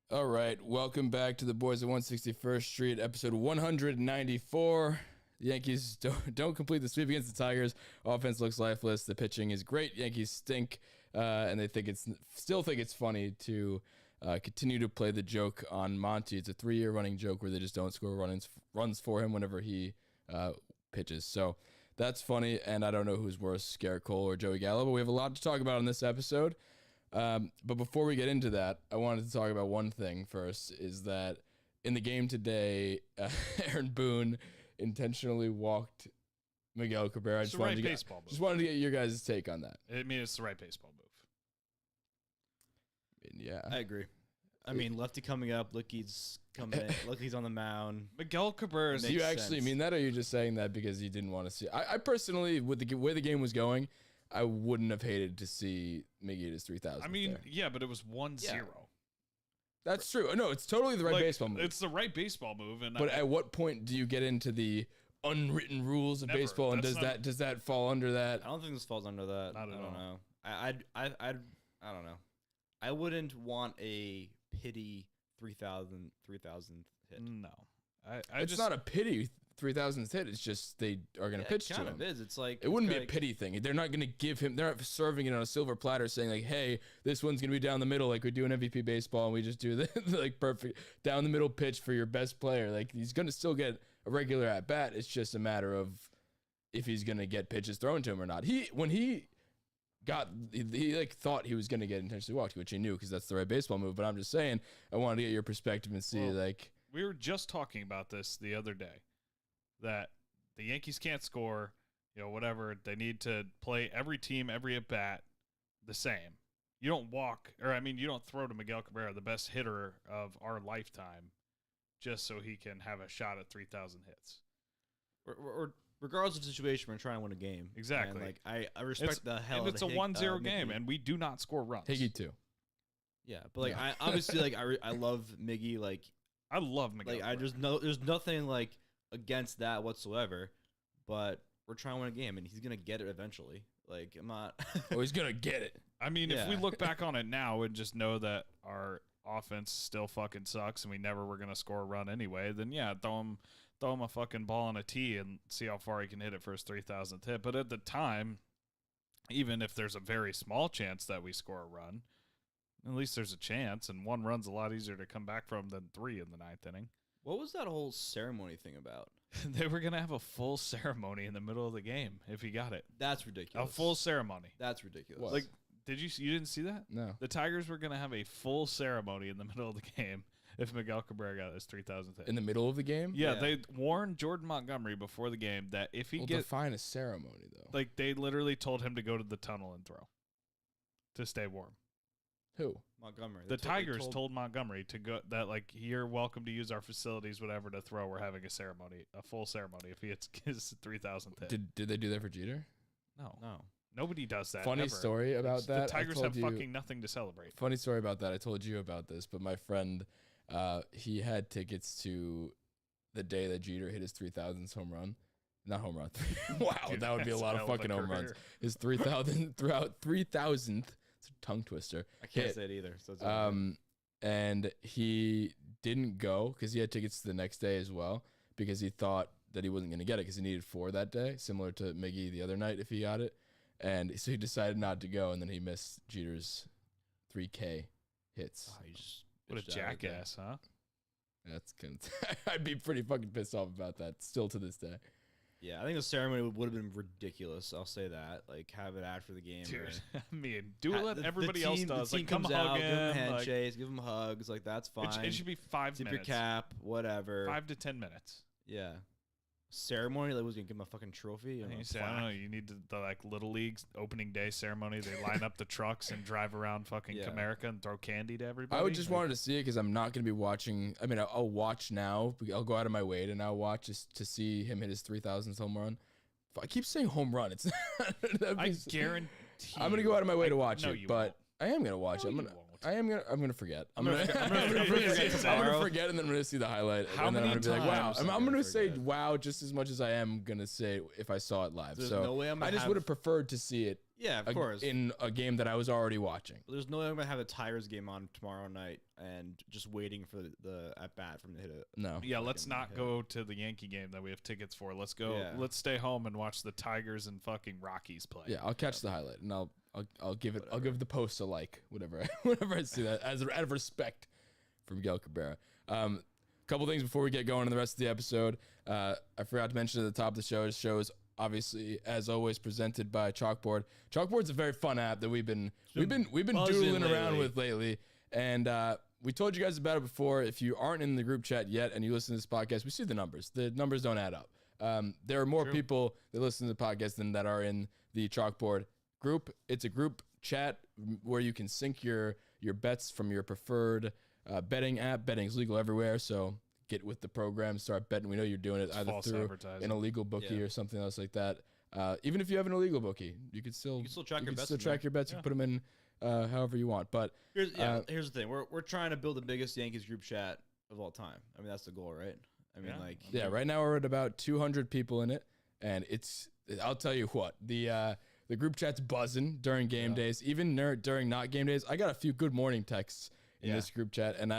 All right, welcome back to the Boys of 161st Street, episode 194. The Yankees don't complete the sweep against the Tigers. Offense looks lifeless. The pitching is great. Yankees stink, and they still think it's funny to continue to play the joke on Monty. It's a 3-year running joke where they just don't score runs for him whenever he pitches. So that's funny, and I don't know who's worse, Gerrit Cole or Joey Gallo, but we have a lot to talk about in this episode. But before we get into that, I wanted to talk about one thing first, is that in the game today, Aaron Boone intentionally walked Miguel Cabrera. It's the right baseball move. Just wanted to get your guys' take on that. I mean, it's the right baseball move. I mean, yeah. I agree. I mean, lefty coming up, Licky's coming in, Licky's on the mound. Miguel Cabrera. Do you actually mean that, or are you just saying that because you didn't want to see? I personally, with the way the game was going, I wouldn't have hated to see Miggy at his 3,000. I mean, there. yeah, but it was 1-0. Yeah. That's true. No, it's totally the right baseball move. It's the right baseball move. But at what point do you get into the unwritten rules of baseball, and does that fall under that? I don't think this falls under that. I don't know. I don't know. I wouldn't want a pity 3,000 hit. No, it's not a pity 3,000th hit. It's just they are going to pitch to him. It kind of is. It's like it wouldn't be a pity thing. They're not going to give him. They're not serving it on a silver platter, saying like, "Hey, this one's going to be down the middle, like we do in MVP baseball, and we just do the like perfect down the middle pitch for your best player." Like he's going to still get a regular at bat. It's just a matter of if he's going to get pitches thrown to him or not. When he thought he was going to get intentionally walked, which he knew because that's the right baseball move. But I'm just saying, I wanted to get your perspective and see we were just talking about this the other day, that the Yankees can't score, whatever. They need to play every team, every at bat the same. You don't you don't throw to Miguel Cabrera, the best hitter of our lifetime, just so he can have a shot at 3,000 hits. Or regardless of the situation, we're trying to win a game. Exactly. And I respect the hell and out of it's a 1-0 game, and we do not score runs. Higgy too. Yeah, but I obviously I love Miggy. I love Miguel. There's nothing against that whatsoever, but we're trying to win a game, and he's gonna get it eventually. I'm not. Oh, he's gonna get it. I mean, if we look back on it now and just know that our offense still fucking sucks, and we never were gonna score a run anyway, then yeah, throw him a fucking ball on a tee and see how far he can hit it for his 3,000th hit. But at the time, even if there's a very small chance that we score a run, at least there's a chance, and 1 run's a lot easier to come back from than 3 in the 9th inning. What was that whole ceremony thing about? They were going to have a full ceremony in the middle of the game if he got it. That's ridiculous. A full ceremony. That's ridiculous. What? You didn't see that? No. The Tigers were going to have a full ceremony in the middle of the game if Miguel Cabrera got his 3,000th hit. In the middle of the game? Yeah, they warned Jordan Montgomery before the game that if he define a ceremony, though. They literally told him to go to the tunnel and throw to stay warm. Who? Montgomery. The Tigers told Montgomery to go, that you're welcome to use our facilities, whatever, to throw. We're having a full ceremony if he hits his 3,000th hit. Did they do that for Jeter? No. Nobody does that. Funny ever. Story about that. The Tigers have fucking nothing to celebrate. Funny story about that. I told you about this, but my friend, he had tickets to the day that Jeter hit his 3,000th home run. Not home run. Wow, dude, that would be a lot of fucking home runs. His 3,000th. It's a tongue twister. I can't say it either. So and he didn't go because he had tickets to the next day as well, because he thought that he wasn't going to get it because he needed 4 that day, similar to Miggy the other night if he got it. And so he decided not to go, and then he missed Jeter's 3K hits. What a jackass, huh? That's I'd be pretty fucking pissed off about that still to this day. Yeah, I think the ceremony would have been ridiculous. I'll say that. Have it after the game. Dude, I mean, do what everybody else does. Come hug him, give him handshakes, give him hugs. That's fine. It should be 5 Tip minutes. your cap, whatever. 5 to 10 minutes. Yeah. Ceremony, was gonna give him a fucking trophy. I don't know. You need the Little League's opening day ceremony. They line up the trucks and drive around fucking Comerica and throw candy to everybody. I would just wanted to see it because I'm not gonna be watching. I mean, I'll watch now. I'll go out of my way to now watch just to see him hit his 3,000th home run. I keep saying home run. It's I guarantee. I'm gonna go out of my way to watch it, but won't. I am gonna watch it. I'm gonna forget. I'm gonna forget, and then I'm gonna see the highlight. How and then many I'm gonna be like, wow. times I'm gonna say wow just as much as I am gonna say if I saw it live. There's so no way I just would have preferred to see it Yeah, of course. in a game that I was already watching. There's no way I'm gonna have a Tigers game on tomorrow night and just waiting for the at bat from the hit it. No. Yeah, let's not go to the Yankee game that we have tickets for. Let's go. Yeah. Let's stay home and watch the Tigers and fucking Rockies play. Yeah, I'll catch the highlight and I'll give it. I'll give the post a like whenever I see that out of respect for Miguel Cabrera. Couple things before we get going on the rest of the episode. I forgot to mention at the top of the show. The show is obviously, as always, presented by Chalkboard. Chalkboard's a very fun app that we've been doodling around with lately, and we told you guys about it before. If you aren't in the group chat yet and you listen to this podcast, we see the numbers. The numbers don't add up. There are more people that listen to the podcast than that are in the Chalkboard group. It's a group chat where you can sync your bets from your preferred betting app. Betting's legal everywhere, so get with the program, start betting. We know you're doing it either through an illegal bookie or something else like that. Even if you have an illegal bookie, you can still track your bets. You can put them in however you want. But here's the thing: we're trying to build the biggest Yankees group chat of all time. I mean, that's the goal, right? I mean, right now we're at about 200 people in it, and I'll tell you what, the group chat's buzzing during game days, even during not game days. I got a few good morning texts in this group chat, and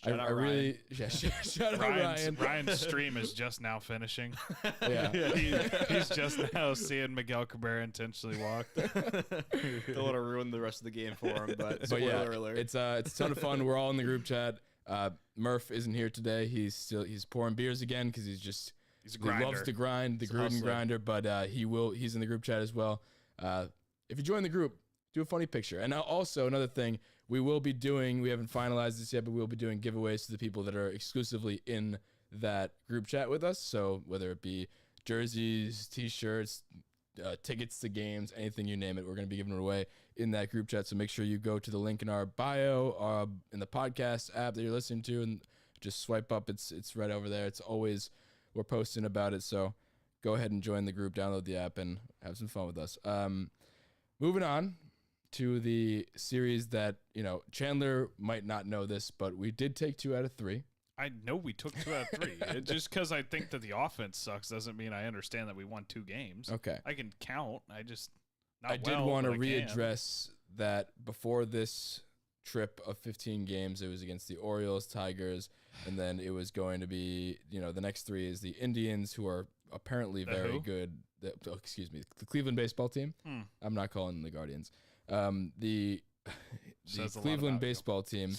shout out Ryan. Ryan's stream is just now finishing. Yeah. He's just now seeing Miguel Cabrera intentionally walk. Don't want to ruin the rest of the game for him, but spoiler alert. It's a ton of fun. We're all in the group chat. Murph isn't here today. He's pouring beers again because he loves to grind, the Gruden grinder. But he's in the group chat as well. If you join the group, do a funny picture. And also another thing. We haven't finalized this yet, but we'll be doing giveaways to the people that are exclusively in that group chat with us. So whether it be jerseys, t-shirts, tickets to games, anything you name it, we're going to be giving it away in that group chat. So make sure you go to the link in our bio, in the podcast app that you're listening to, and just swipe up. It's right over there. It's always, we're posting about it. So go ahead and join the group, download the app, and have some fun with us. Moving on to the series that, Chandler might not know this, but we did take 2 out of 3. I know we took 2 out of 3. Just because I think that the offense sucks doesn't mean I understand that we won 2 games. Okay. I can count. I did want to readdress that before this trip of 15 games, it was against the Orioles, Tigers, and then it was going to be, the next 3 is the Indians, who are apparently very good. The Cleveland baseball team. I'm not calling them the Guardians. The Cleveland baseball team,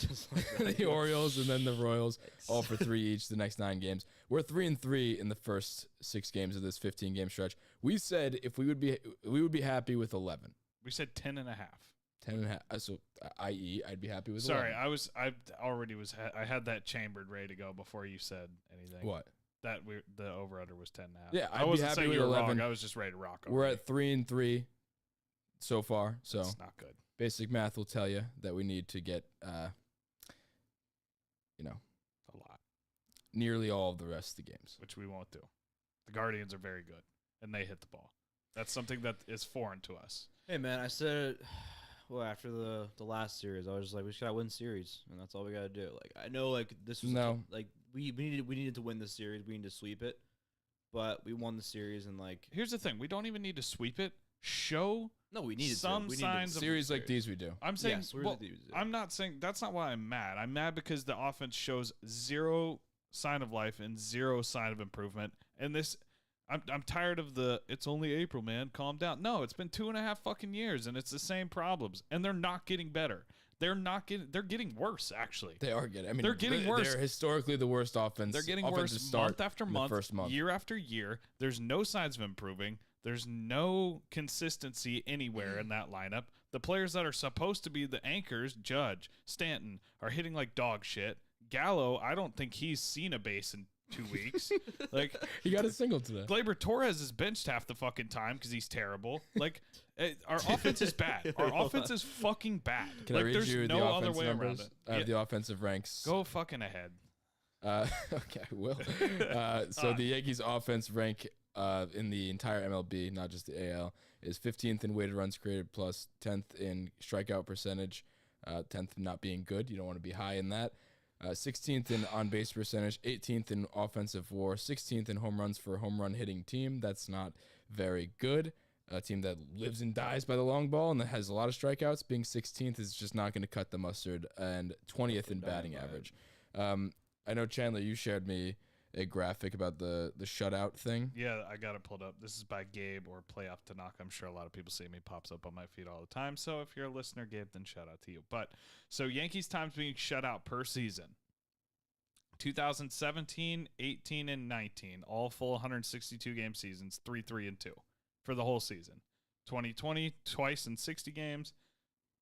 the Orioles, and then the Royals, all for 3 each the next 9 games. We're 3-3 in the first 6 games of this 15-game stretch. We said if we would be happy with 11. We said 10.5. 10.5. So, i.e., I'd be happy with. Sorry, 11. I had that chambered ready to go before you said anything. What? That the over/under was 10.5. Yeah, I wasn't saying you were wrong. I was just ready to rock. We're at 3-3 so far. So it's not good. Basic math will tell you that we need to get, a lot, nearly all of the rest of the games, which we won't do. The Guardians are very good, and they hit the ball. That's something that is foreign to us. Hey man, I said, after the last series, I was just like, we just gotta win series, and that's all we gotta do. Like, I know, this was we needed to win this series. We need to sweep it, but we won the series, and here's the thing: we don't even need to sweep it. We needed some signs of series like these. We do. I'm saying, I'm not saying that's not why I'm mad. I'm mad because the offense shows 0 sign of life and 0 sign of improvement. And this, I'm tired of it's only April, man. Calm down. No, it's been 2.5 fucking years, and it's the same problems, and they're not getting better. They're getting worse, actually. They are getting. I mean, they're getting worse. They're historically the worst offense. They're getting worse month after month, year after year. There's no signs of improving. There's no consistency anywhere in that lineup. The players that are supposed to be the anchors, Judge, Stanton, are hitting like dog shit. Gallo, I don't think he's seen a base in 2 weeks. He got a single today. Gleyber Torres is benched half the fucking time because he's terrible. Our offense is bad. Our offense is fucking bad. Can I read you no the other offense way numbers? around it. I have the offensive ranks. Go fucking ahead. Okay, I will. So the Yankees offense rank in the entire MLB, not just the AL, is 15th in weighted runs created plus, 10th in strikeout percentage, 10th not being good. You don't want to be high in that. 16th in on-base percentage, 18th in offensive WAR, 16th in home runs for a home run hitting team. That's not very good. a team that lives and dies by the long ball and that has a lot of strikeouts. Being 16th is just not going to cut the mustard, and 20th in batting average. I know, Chandler, you shared me a graphic about the shutout thing. Yeah, I got it pulled up. This is by Gabe or Playoff Tanaka. I'm sure a lot of people see me pops up on my feed all the time. So if you're a listener, Gabe, then shout out to you. But so Yankees times being shut out per season. 2017, 18, and 19, all full 162 game seasons, 3-3-2 for the whole season. 2020, twice in 60 games.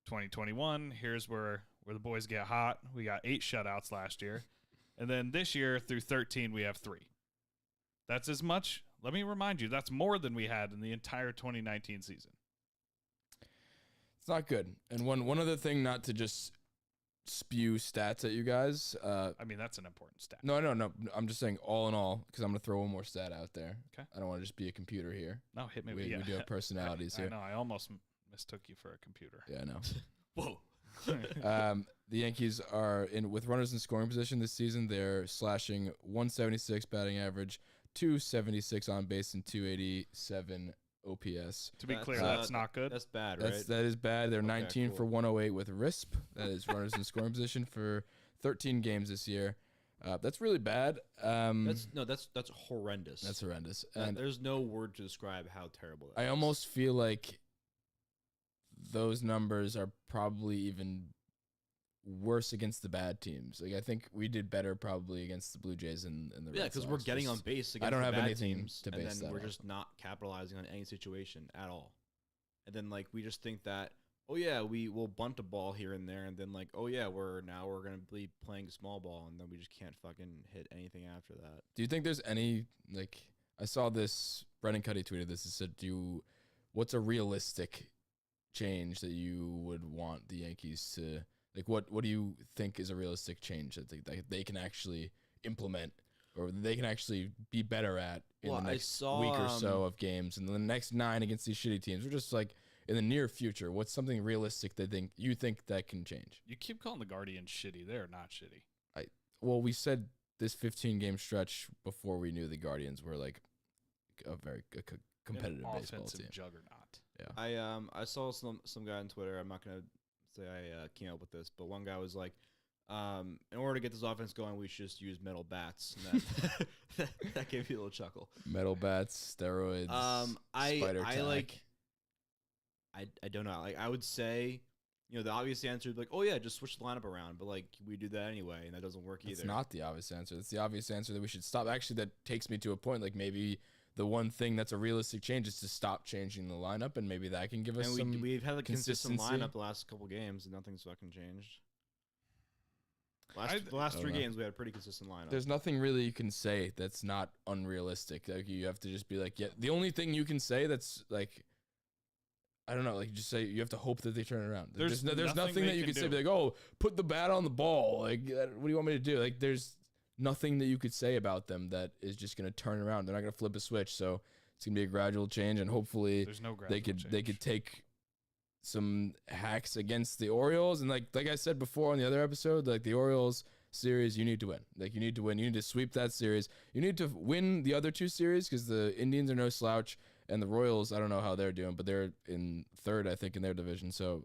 2021, here's where the boys get hot. We got 8 shutouts last year. And then this year through 13, we have 3. That's as much. Let me remind you, that's more than we had in the entire 2019 season. It's not good. And one other thing, not to just spew stats at you guys. I mean, that's an important stat. No. I'm just saying all in all, because I'm going to throw one more stat out there. Okay. I don't want to just be a computer here. No, hit me. We do have personalities here. I know. I almost mistook you for a computer. Yeah, I know. Whoa. The Yankees are with runners in scoring position this season. They're slashing 176 batting average, 276 on base, and 287 OPS. To be clear, that's not good. That's bad, right? That is bad. They're 19 for 108 with RISP. That is runners in scoring position for 13 games this year. That's really bad. That's horrendous. That's horrendous. And there's no word to describe how terrible that I is. almost feel like those numbers are probably even worse against the bad teams. Like, I think we did better probably against the Blue Jays and the Red Sox. Yeah, because we're getting on base against I don't the have bad anything teams, to base and then that we're on. just not capitalizing on any situation at all. And then like we just think that, oh yeah, we will bunt a ball here and there, and then like, oh yeah, we're gonna be playing small ball, and then we just can't fucking hit anything after that. Do you think there's any, like, I saw this, Brendan Cuddy tweeted this, it said, what's a realistic change that you would want the Yankees to, like, what do you think is a realistic change that they can actually implement or they can actually be better at in the next week or so of games, and the next 9 against these shitty teams? We're just like, in the near future, what's something realistic that you think that can change? You keep calling the Guardians shitty. They're not shitty. Well, we said this 15-game stretch before we knew the Guardians were like a very competitive baseball team. Juggernaut. Yeah. I saw some guy on Twitter. I'm not gonna say I came up with this, but one guy was like, in order to get this offense going, we should just use metal bats. And that gave me a little chuckle. Metal bats, steroids. Spider tack. I don't know. Like, I would say, you know, the obvious answer would be like, oh yeah, just switch the lineup around. But like, we do that anyway, and that doesn't work either. It's not the obvious answer. It's the obvious answer that we should stop. Actually, that takes me to a point. Like, maybe the one thing that's a realistic change is to stop changing the lineup, and maybe that can give us some we've had a consistent consistency. lineup the last couple games, and nothing's fucking changed. The last 3 games, we had a pretty consistent lineup. There's nothing really you can say that's not unrealistic. Like, you have to just be like, yeah. The only thing you can say that's like, I don't know, like, just say you have to hope that they turn it around. There's nothing that you can say, be like, oh, put the bat on the ball. Like, what do you want me to do? Like, there's nothing that you could say about them that is just going to turn around. They're not going to flip a switch. So it's going to be a gradual change, and hopefully they could take some hacks against the Orioles. And like I said before on the other episode, like, the Orioles series, you need to win. Like, you need to win. You need to sweep that series. You need to win the other 2 series because the Indians are no slouch. And the Royals, I don't know how they're doing, but they're in 3rd, I think, in their division. So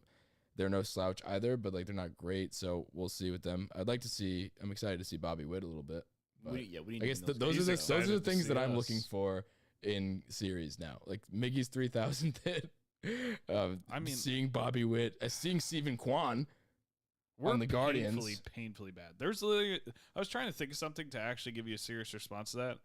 they're no slouch either, but like, they're not great. So we'll see with them. I'm excited to see Bobby Witt a little bit. I guess those are the things that I'm looking for in series now. Like Miggy's 3,000th hit. Seeing Bobby Witt, seeing Stephen Kwan on the Guardians. Painfully bad. There's literally, I was trying to think of something to actually give you a serious response to that.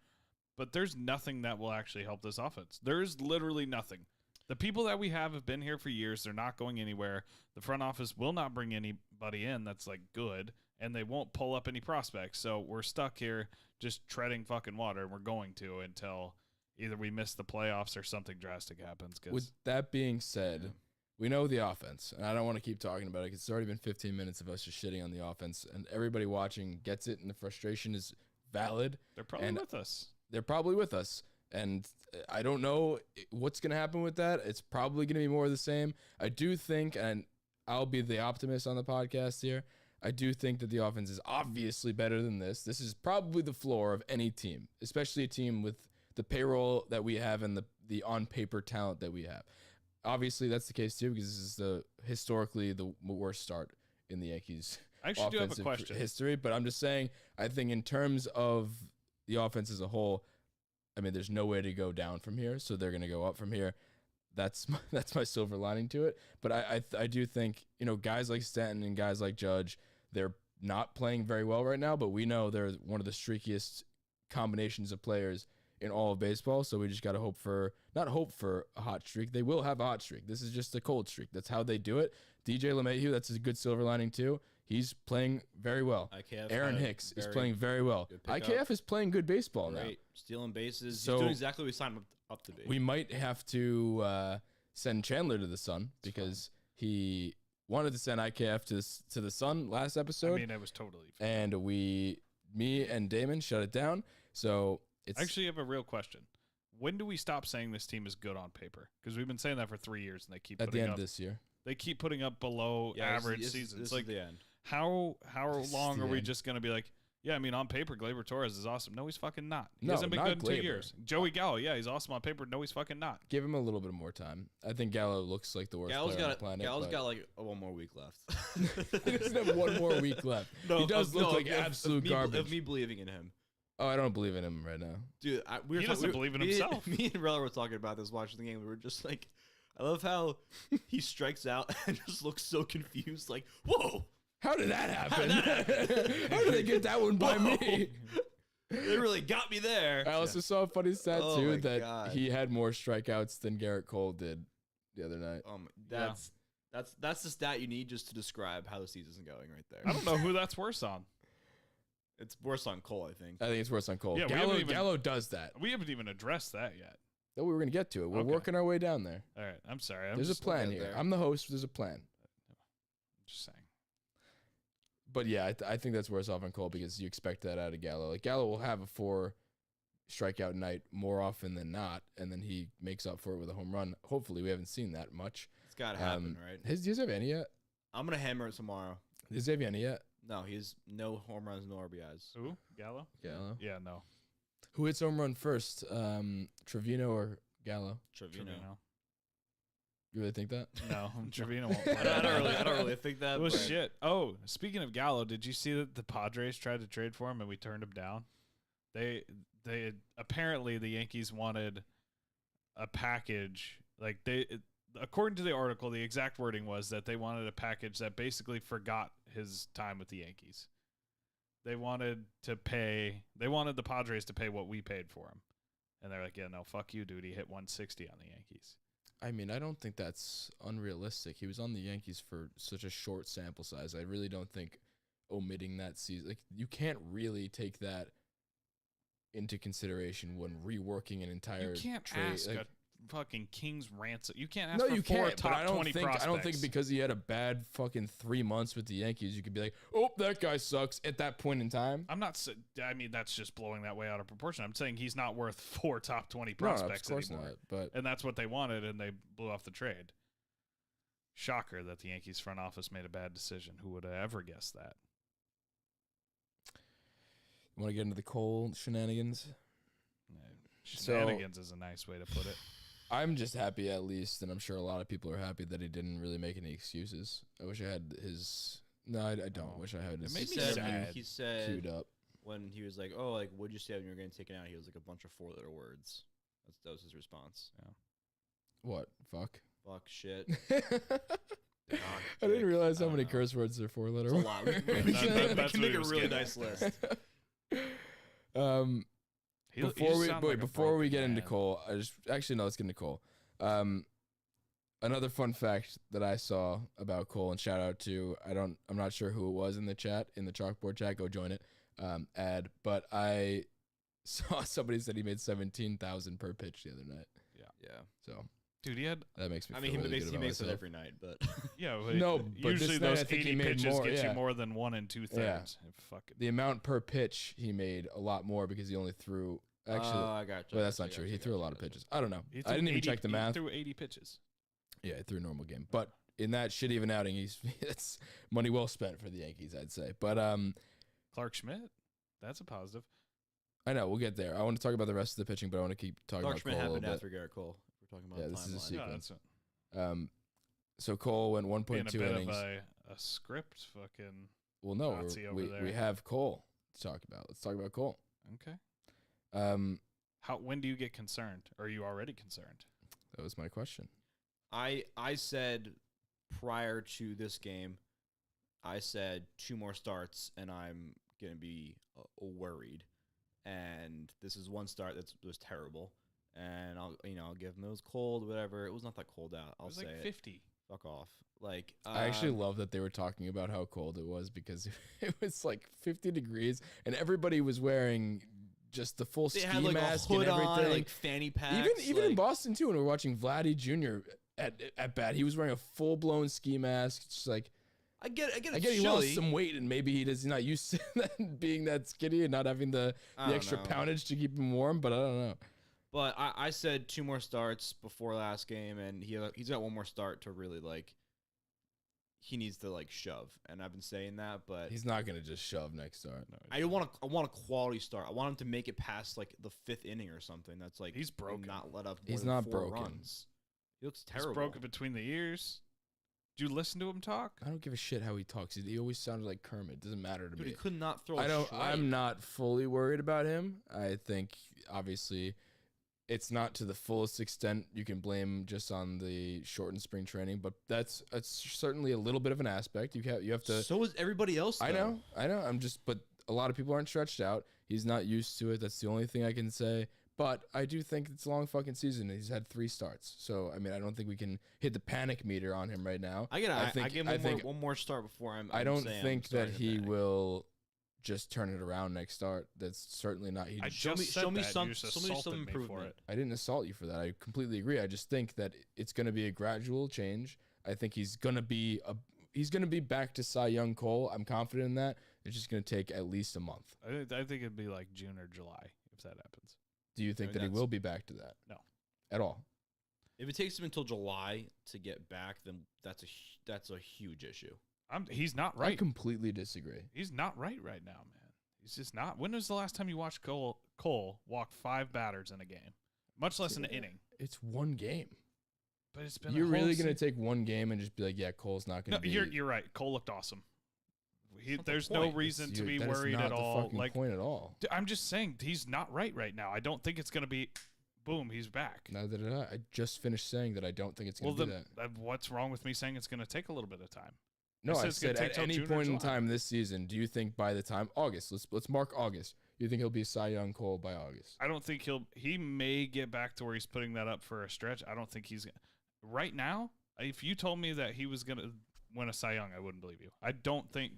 But there's nothing that will actually help this offense. There's literally nothing. The people that we have been here for years. They're not going anywhere. The front office will not bring anybody in that's like good, and they won't pull up any prospects. So we're stuck here just treading fucking water, and we're going to until either we miss the playoffs or something drastic happens. With that being said, we know the offense, and I don't want to keep talking about it because it's already been 15 minutes of us just shitting on the offense, and everybody watching gets it, and the frustration is valid. They're probably with us. They're probably with us, and I don't know what's going to happen with that. It's probably going to be more of the same. I do think, and I'll be the optimist on the podcast here, I do think that the offense is obviously better than this. This is probably the floor of any team, especially a team with the payroll that we have and the on paper talent that we have. Obviously, that's the case too because this is historically the worst start in the Yankees. I actually do have a offensive question. History, but I'm just saying. I think in terms of the offense as a whole, I mean, there's no way to go down from here, so they're going to go up from here. That's my silver lining to it. But I do think, guys like Stanton and guys like Judge, they're not playing very well right now, but we know they're one of the streakiest combinations of players in all of baseball. So we just got to not hope for a hot streak. They will have a hot streak. This is just a cold streak. That's how they do it. DJ LeMahieu, that's a good silver lining too. He's playing very well. IKF Aaron Hicks is playing very well. IKF is playing good baseball now. Stealing bases. So he's doing exactly what we signed him up to be. We might have to send Chandler to the Sun because he wanted to send IKF to the Sun last episode. I mean, it was totally fine. And me and Damon shut it down. So it's I actually have a real question. When do we stop saying this team is good on paper? Because we've been saying that for 3 years, and they keep at the putting end up, of this year. They keep putting up below average seasons. This like is the end. how long the are we end. just gonna be like? Yeah, I mean, on paper, Gleyber Torres is awesome. No, he's fucking not. He No, hasn't been not good in 2 Gleyber. years. Joey Gallo, yeah, he's awesome on paper. No, he's fucking not. Give him a little bit more time. I think Gallo looks like the worst player on the planet. Gallo's got like one more week left. He doesn't have one more week left. He does look like absolute garbage. Of me believing in him. Oh, I don't believe in him right now. Dude, He doesn't believe in himself. Me and Rella were talking about this watching the game. We were just like, I love how he strikes out and just looks so confused. Like, whoa, How did that happen? How did they get that one by me? They really got me there. I also saw a funny stat Oh too my that God. he had more strikeouts than Garrett Cole did the other night. That's the stat you need just to describe how the season's going right there. I don't know who that's worse on. It's worse on Cole, I think. I think it's worse on Cole. Yeah, we haven't even- Gallo does that. We haven't even addressed that yet. No, we were going to get to it. We're Okay. working our way down there. All right, I'm sorry. I'm There's a just, plan get here. there. I'm the host. There's a plan. just saying. But yeah, I think that's worse off on Cole because you expect that out of Gallo. Like Gallo will have a 4 strikeout night more often than not, and then he makes up for it with a home run. Hopefully, we haven't seen that much. It's got to happen, right? Does he have any yet? I'm going to hammer it tomorrow. Does he have any yet? No, he's no home runs, no RBIs. Who? Gallo? Gallo. Yeah, no. Who hits home run first? Trevino or Gallo? Trevino. You really think that? No, Trevino won't play. I don't really think that. It was but shit. Oh, speaking of Gallo, did you see that the Padres tried to trade for him and we turned him down? They apparently the Yankees wanted a package. Like according to the article, the exact wording was that they wanted a package that basically forgot his time with the Yankees. They wanted the Padres to pay what we paid for him. And they're like, yeah, no, fuck you, dude. He hit 160 on the Yankees. I mean, I don't think that's unrealistic. He was on the Yankees for such a short sample size. I really don't think omitting that season, like you can't really take that into consideration when reworking an entire You can't trade. ask Like, a fucking King's ransom. You can't ask no, for you 4 can't. But top I don't 20 think prospects. I don't think because he had a bad fucking 3 months with the Yankees, you could be like, oh, that guy sucks at that point in time. I'm not. I mean, that's just blowing that way out of proportion. I'm saying he's not worth 4 top 20 No, prospects of course anymore. not. But And that's what they wanted, and they blew off the trade. Shocker that the Yankees front office made a bad decision. Who would have ever guessed that? you want to get into the Cole shenanigans? Shenanigans is a nice way to put it. I'm just happy at least, and I'm sure a lot of people are happy that he didn't really make any excuses. I wish I had his. No, I don't. Oh, wish I had it his made He me said, sad. he said queued up. when he was like, "Oh, like what'd you say when you were getting taken out?" He was like a bunch of 4-letter words. That was his response. What? Fuck. Fuck, shit. I didn't realize how I don't many know. curse words are 4-letter It's a words. lot. We That's can what make he a was really getting nice at. list. Before we get into Cole, let's get into Cole. Another fun fact that I saw about Cole, and shout out to I'm not sure who it was in the chat, in the chalkboard chat, go join it. But I saw somebody said he made 17,000 per pitch the other night. Yeah. So dude, he had. that makes me. I feel mean, really he good makes about it myself. every night, but Yeah, No, but usually this night those I think he 80 made pitches more, get yeah. you more than 1 2/3. Fucking. The amount per pitch he made a lot more because he only threw. Actually, I got you. well, that's not true. He threw a lot of pitches. I don't know. He I threw didn't even 80 check the math. He threw 80 pitches. Yeah, he threw a normal game. But in that shit even outing, it's money well spent for the Yankees, I'd say. But Clark Schmidt, that's a positive. I know we'll get there. I want to talk about the rest of the pitching, but I want to keep talking about Cole a little bit. After Garrett Cole. We're talking about this is a sequence. Yeah, So Cole went 1.2 innings. A script, fucking. Well, no, we have Cole to talk about. Let's talk about Cole. Okay. When do you get concerned? Or are you already concerned? That was my question. I said prior to this game, I said 2 more starts, and I'm gonna be worried. And this is 1 start that was terrible. And I'll give him, it was cold, whatever. It was not that cold out. I'll say like 50. Fuck off. Like I actually love that they were talking about how cold it was because it was like 50 degrees and everybody was wearing just the full ski mask and everything, on, like fanny packs. Even in Boston too, when we were watching Vladdy Jr. at bat, he was wearing a full blown ski mask. It's just like I get he lost some weight and maybe he's not used to that, being that skinny and not having the extra poundage to keep him warm. But I don't know. But I said 2 more starts before last game, and he's got 1 more start to really he needs to shove, and I've been saying that, but he's not gonna just shove next start. No, I want a quality start. I want him to make it past the 5th inning or something. That's he's broken. Not let up. He's not 4 broken. Runs. He looks terrible. He's broken between the ears. Did you listen to him talk? I don't give a shit how he talks. He always sounded like Kermit. It doesn't matter to me. He could not throw. I'm not fully worried about him. I think obviously it's not to the fullest extent. You can blame just on the shortened spring training, but that's certainly a little bit of an aspect. You have to. So is everybody else, though. I know. But a lot of people aren't stretched out. He's not used to it. That's the only thing I can say. But I do think it's a long fucking season. He's had 3 starts. So, I mean, I don't think we can hit the panic meter on him right now. I give him one more start before I don't think that he will just turn it around next start. That's certainly not. Show me some improvement. I didn't assault you for that. I completely agree. I just think that it's going to be a gradual change. I think he's going to be back to Cy Young Cole. I'm confident in that. It's just going to take at least a month. I think it'd be like June or July if that happens. Do you think that he will be back to that? No, at all. If it takes him until July to get back, then that's a huge issue. He's not right. I completely disagree. He's not right now, man. He's just not. When was the last time you watched Cole walk 5 batters in a game, much less an inning? It's 1 game. But it's been. You're really gonna take 1 game and just be like, yeah, Cole's not gonna. No, you're right. Cole looked awesome. There's no reason to be worried at all. Point at all. I'm just saying he's not right now. I don't think it's gonna be. Boom, he's back. Neither did I. I just finished saying that I don't think it's going to be that. What's wrong with me saying it's going to take a little bit of time? No, I said at any point in time this season, do you think by the time August, let's mark August, you think he'll be Cy Young Cole by August? I don't think he may get back to where he's putting that up for a stretch. I don't think he's right now. If you told me that he was going to win a Cy Young, I wouldn't believe you. I don't think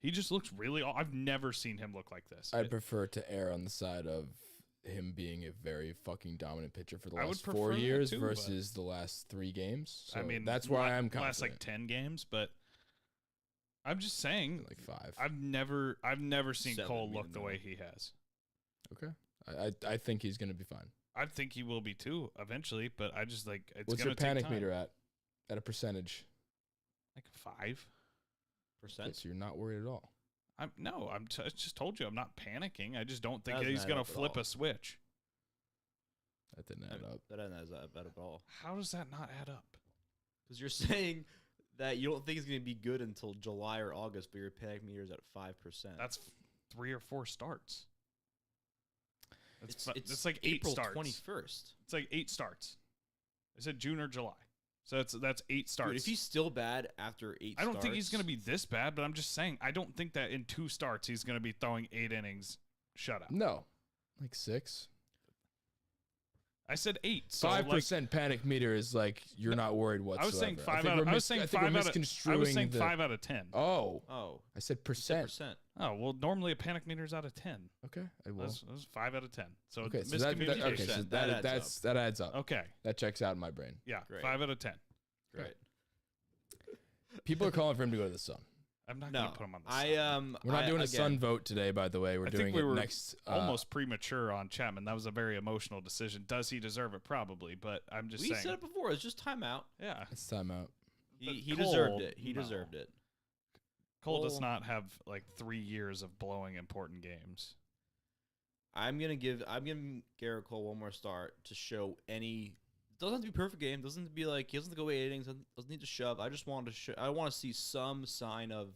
he just looks really. I've never seen him look like this. I'd prefer to err on the side of him being a very fucking dominant pitcher for the last 4 years versus the last 3 games. So I mean, that's why I'm confident. Last 10 games, but I'm just saying 5. I've never seen Cole look the way he has. Okay. I think he's going to be fine. I think he will be too eventually, but I just it's what's your panic meter at a percentage? 5%. Okay, so you're not worried at all. I just told you I'm not panicking. I just don't think he's going to flip a switch. That didn't add up. That doesn't add up at all. How does that not add up? Because you're saying that you don't think it's going to be good until July or August, but your panic meter is at 5%. That's 3 or 4 starts. It's like April 8 starts. 21st. It's like 8 starts. I said June or July. So that's 8 starts. Dude, if he's still bad after 8 starts. I don't think he's going to be this bad, but I'm just saying, I don't think that in 2 starts he's going to be throwing 8 innings shutout. No. 6. I said 8. So 5% panic meter is you're not worried whatsoever. I was saying 5 out of 10. Oh. I said percent. Oh, well, normally a panic meter is out of 10. Okay. That was 5 out of 10. So okay, so that adds up. Okay. That checks out in my brain. Yeah, great. 5 out of 10. Great. People are calling for him to go to the Sun. I'm not going to put him on the Sun. We're not doing a Sun vote today, by the way. We're doing it next. Almost premature on Chapman. That was a very emotional decision. Does he deserve it? Probably, but I'm just saying. We said it before. It's just timeout. Yeah. It's timeout. He deserved it. He deserved it. Cole does not have 3 years of blowing important games. I'm giving Garrett Cole one more start to show any. It doesn't have to be a perfect game. Doesn't have to be like he doesn't have to go 8 innings. Doesn't need to shove. I just want to. I want to see some sign of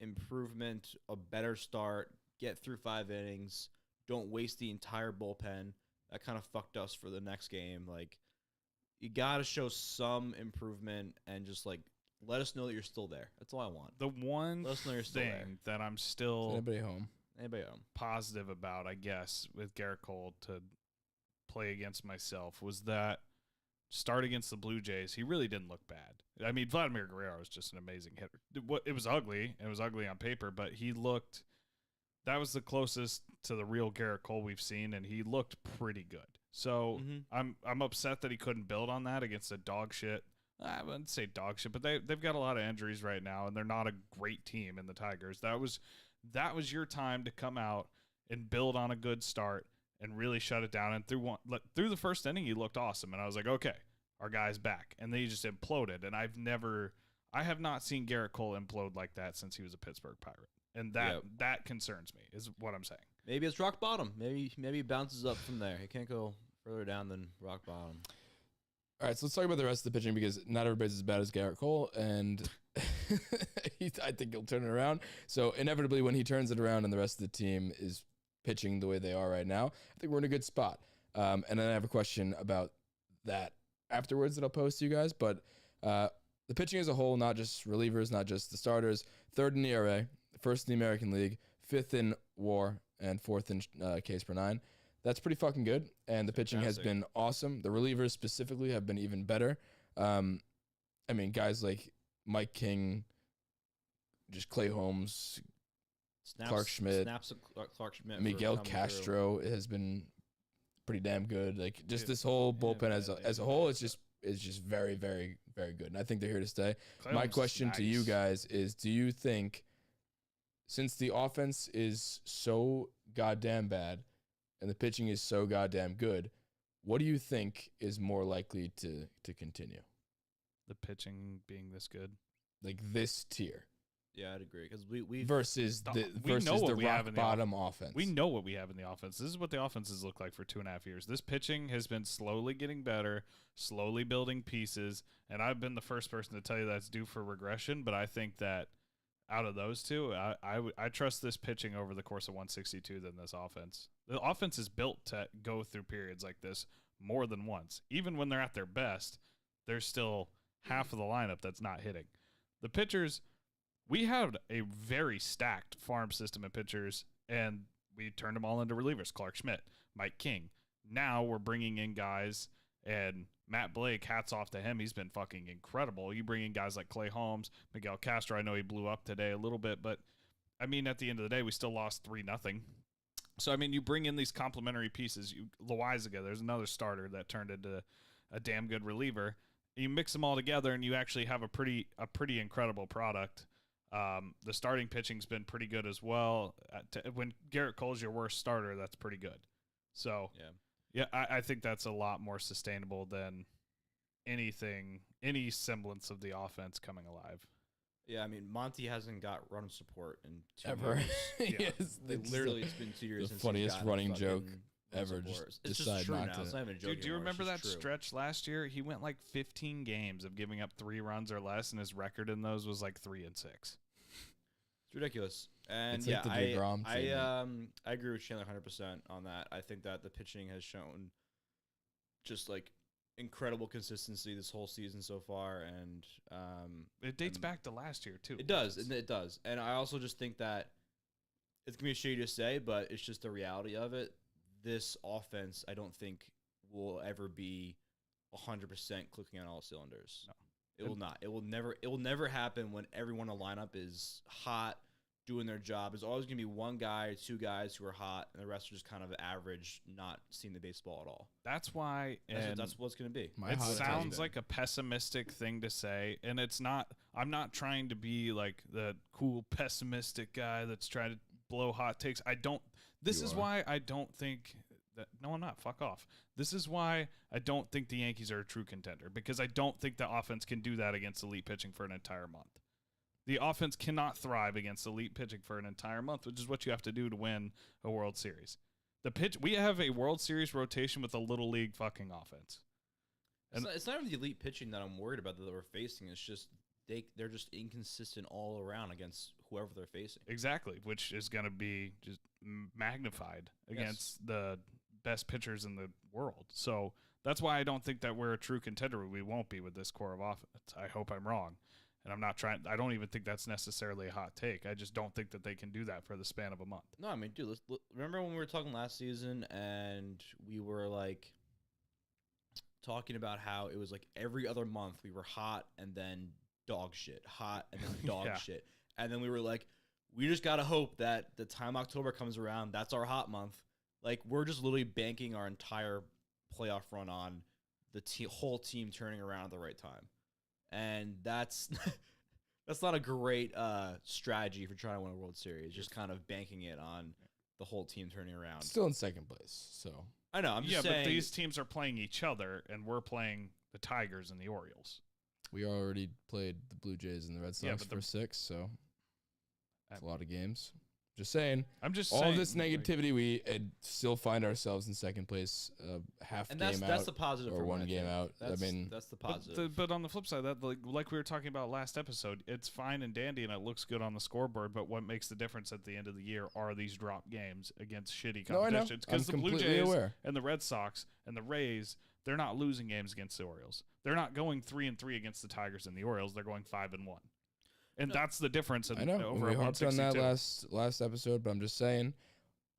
improvement, a better start, get through 5 innings, don't waste the entire bullpen. That kind of fucked us for the next game. Like, you got to show some improvement and just, like, let us know that you're still there. That's all I want. The one let us know you're still there. thing that I'm still Is anybody home? positive about, I guess, with Garrett Cole to play against myself was that start against the Blue Jays, he really didn't look bad. I mean, Vladimir Guerrero was just an amazing hitter. It was ugly. It was ugly on paper, but he looked – that was the closest to the real Garrett Cole we've seen, and he looked pretty good. So I'm upset that he couldn't build on that against a dog shit. I wouldn't say dog shit, but they've got a lot of injuries right now, and they're not a great team in the Tigers. That was your time to come out and build on a good start and really shut it down. And through the first inning, he looked awesome, and I was like, okay, our guy's back. And then he just imploded, and I have not seen Garrett Cole implode like that since he was a Pittsburgh Pirate. And that concerns me, is what I'm saying. Maybe it's rock bottom. Maybe he bounces up from there. He can't go further down than rock bottom. All right, so let's talk about the rest of the pitching because not everybody's as bad as Garrett Cole, and I think he'll turn it around. So inevitably, when he turns it around and the rest of the team is pitching the way they are right now, I think we're in a good spot. And then I have a question about that afterwards that I'll post to you guys. But the pitching as a whole, not just relievers, not just the starters, 3rd in ERA, 1st in the American League, 5th in WAR, and 4th in Ks per 9. That's pretty fucking good, and the pitching has been awesome. The relievers specifically have been even better. I mean, guys like Mike King, just Clay Holmes, Clark Schmidt, Miguel Castro has been pretty damn good. Like, just this whole bullpen as a whole is just very, very, very good, and I think they're here to stay. My question to you guys is, do you think, since the offense is so goddamn bad and the pitching is so goddamn good, what do you think is more likely to continue? The pitching being this good, like this tier. Yeah, I'd agree because we versus the rock bottom offense. We know what we have in the offense. This is what the offenses look like for 2.5 years. This pitching has been slowly getting better, slowly building pieces, and I've been the first person to tell you that's due for regression. But I think that out of those two, I trust this pitching over the course of 162 than this offense. The offense is built to go through periods like this more than once. Even when they're at their best, there's still half of the lineup that's not hitting. The pitchers, we had a very stacked farm system of pitchers, and we turned them all into relievers. Clark Schmidt, Mike King. Now we're bringing in guys, and Matt Blake, hats off to him. He's been fucking incredible. You bring in guys like Clay Holmes, Miguel Castro. I know he blew up today a little bit, but, I mean, at the end of the day, we still lost 3-0. So, I mean, you bring in these complementary pieces. Loizaga, there's another starter that turned into a damn good reliever. You mix them all together, and you actually have a pretty incredible product. The starting pitching's been pretty good as well. When Garrett Cole's your worst starter, that's pretty good. So, yeah, I think that's a lot more sustainable than any semblance of the offense coming alive. Yeah, I mean, Monty hasn't got run support in 2 ever. years. Yeah. Yes, it's been 2 years the since funniest running joke ever. It's just true now. It's not even a joke. Dude, do you remember that stretch last year? He went like 15 games of giving up 3 runs or less, and his record in those was like 3-6. It's ridiculous. And it's like the DeGrom I agree with Chandler 100% on that. I think that the pitching has shown just like incredible consistency this whole season so far, and it dates back to last year too. It does. And I also just think that it's gonna be shitty to say, but it's just the reality of it. This offense, I don't think, will ever be 100% clicking on all cylinders. No. It will not. It will never happen when everyone in the lineup is hot, doing their job. There's always going to be one guy or 2 guys who are hot, and the rest are just kind of average, not seeing the baseball at all. That's why. That's what it's going to be. It sounds like a pessimistic thing to say, and it's not. I'm not trying to be like the cool pessimistic guy that's trying to blow hot takes. I don't. This is why I don't think that. No, I'm not. Fuck off. This is why I don't think the Yankees are a true contender, because I don't think the offense can do that against elite pitching for an entire month. The offense cannot thrive against elite pitching for an entire month, which is what you have to do to win a World Series. The pitch. We have a World Series rotation with a little league fucking offense. And it's not even the elite pitching that I'm worried about that we're facing. It's just they're just inconsistent all around against whoever they're facing. Exactly, which is going to be just magnified against the best pitchers in the world. So that's why I don't think that we're a true contender. We won't be with this core of offense. I hope I'm wrong. And I don't even think that's necessarily a hot take. I just don't think that they can do that for the span of a month. No, I mean, dude, remember when we were talking last season and we were like talking about how it was like every other month we were hot and then dog shit, hot and then dog shit. And then we were like, we just got to hope that the time October comes around, that's our hot month. Like, we're just literally banking our entire playoff run on the whole team turning around at the right time. And that's not a great strategy for trying to win a World Series, just kind of banking it on the whole team turning around. Still in second place, so. I know, I'm just saying. But these teams are playing each other, and we're playing the Tigers and the Orioles. We already played the Blue Jays and the Red Sox for 6, so that's a lot of games. Just saying. I'm just all saying, this negativity, we still find ourselves in second place, half and game out. That's the positive, or one game out. That's the positive. But on the flip side, that like we were talking about last episode, it's fine and dandy and it looks good on the scoreboard. But what makes the difference at the end of the year are these drop games against shitty competitions. Because the Blue Jays and the Red Sox and the Rays, they're not losing games against the Orioles. They're not going 3-3 against the Tigers and the Orioles. They're going 5-1. And that's the difference. I know. We harped on that last episode, but I'm just saying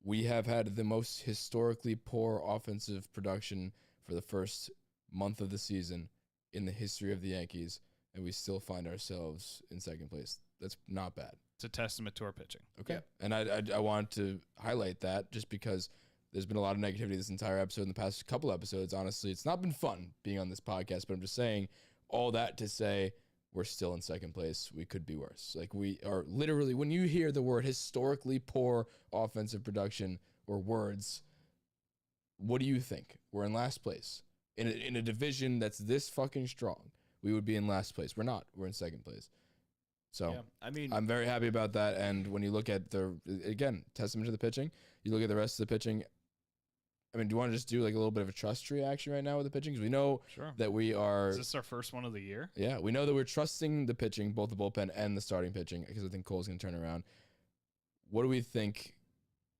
we have had the most historically poor offensive production for the first month of the season in the history of the Yankees, and we still find ourselves in second place. That's not bad. It's a testament to our pitching. Okay. And I want to highlight that just because there's been a lot of negativity this entire episode in the past couple episodes. Honestly, it's not been fun being on this podcast, but I'm just saying all that to say we're still in second place. We could be worse. Like, we are literally, when you hear the word historically poor offensive production or words, what do you think? We're in last place. In a division that's this fucking strong, we would be in last place. We're not. We're in second place. So, I mean, I'm very happy about that. And when you look at again, testament to the pitching, you look at the rest of the pitching. I mean, do you want to just do like a little bit of a trust tree action right now with the pitching? Because we know that we are. Is this our first one of the year? Yeah, we know that we're trusting the pitching, both the bullpen and the starting pitching, because I think Cole's going to turn around. What do we think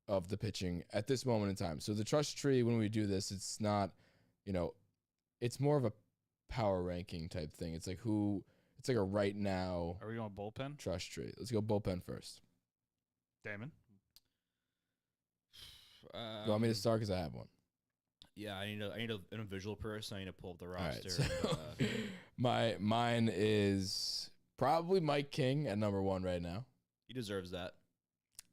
of the pitching at this moment in time? So the trust tree, when we do this, it's not, it's more of a power ranking type thing. It's like it's like a right now. Are we going bullpen? Trust tree. Let's go bullpen first. Damon? You want me to start because I have one? Yeah, I need a visual person. I need to pull up the roster. All right, so mine is probably Mike King at number 1 right now. He deserves that,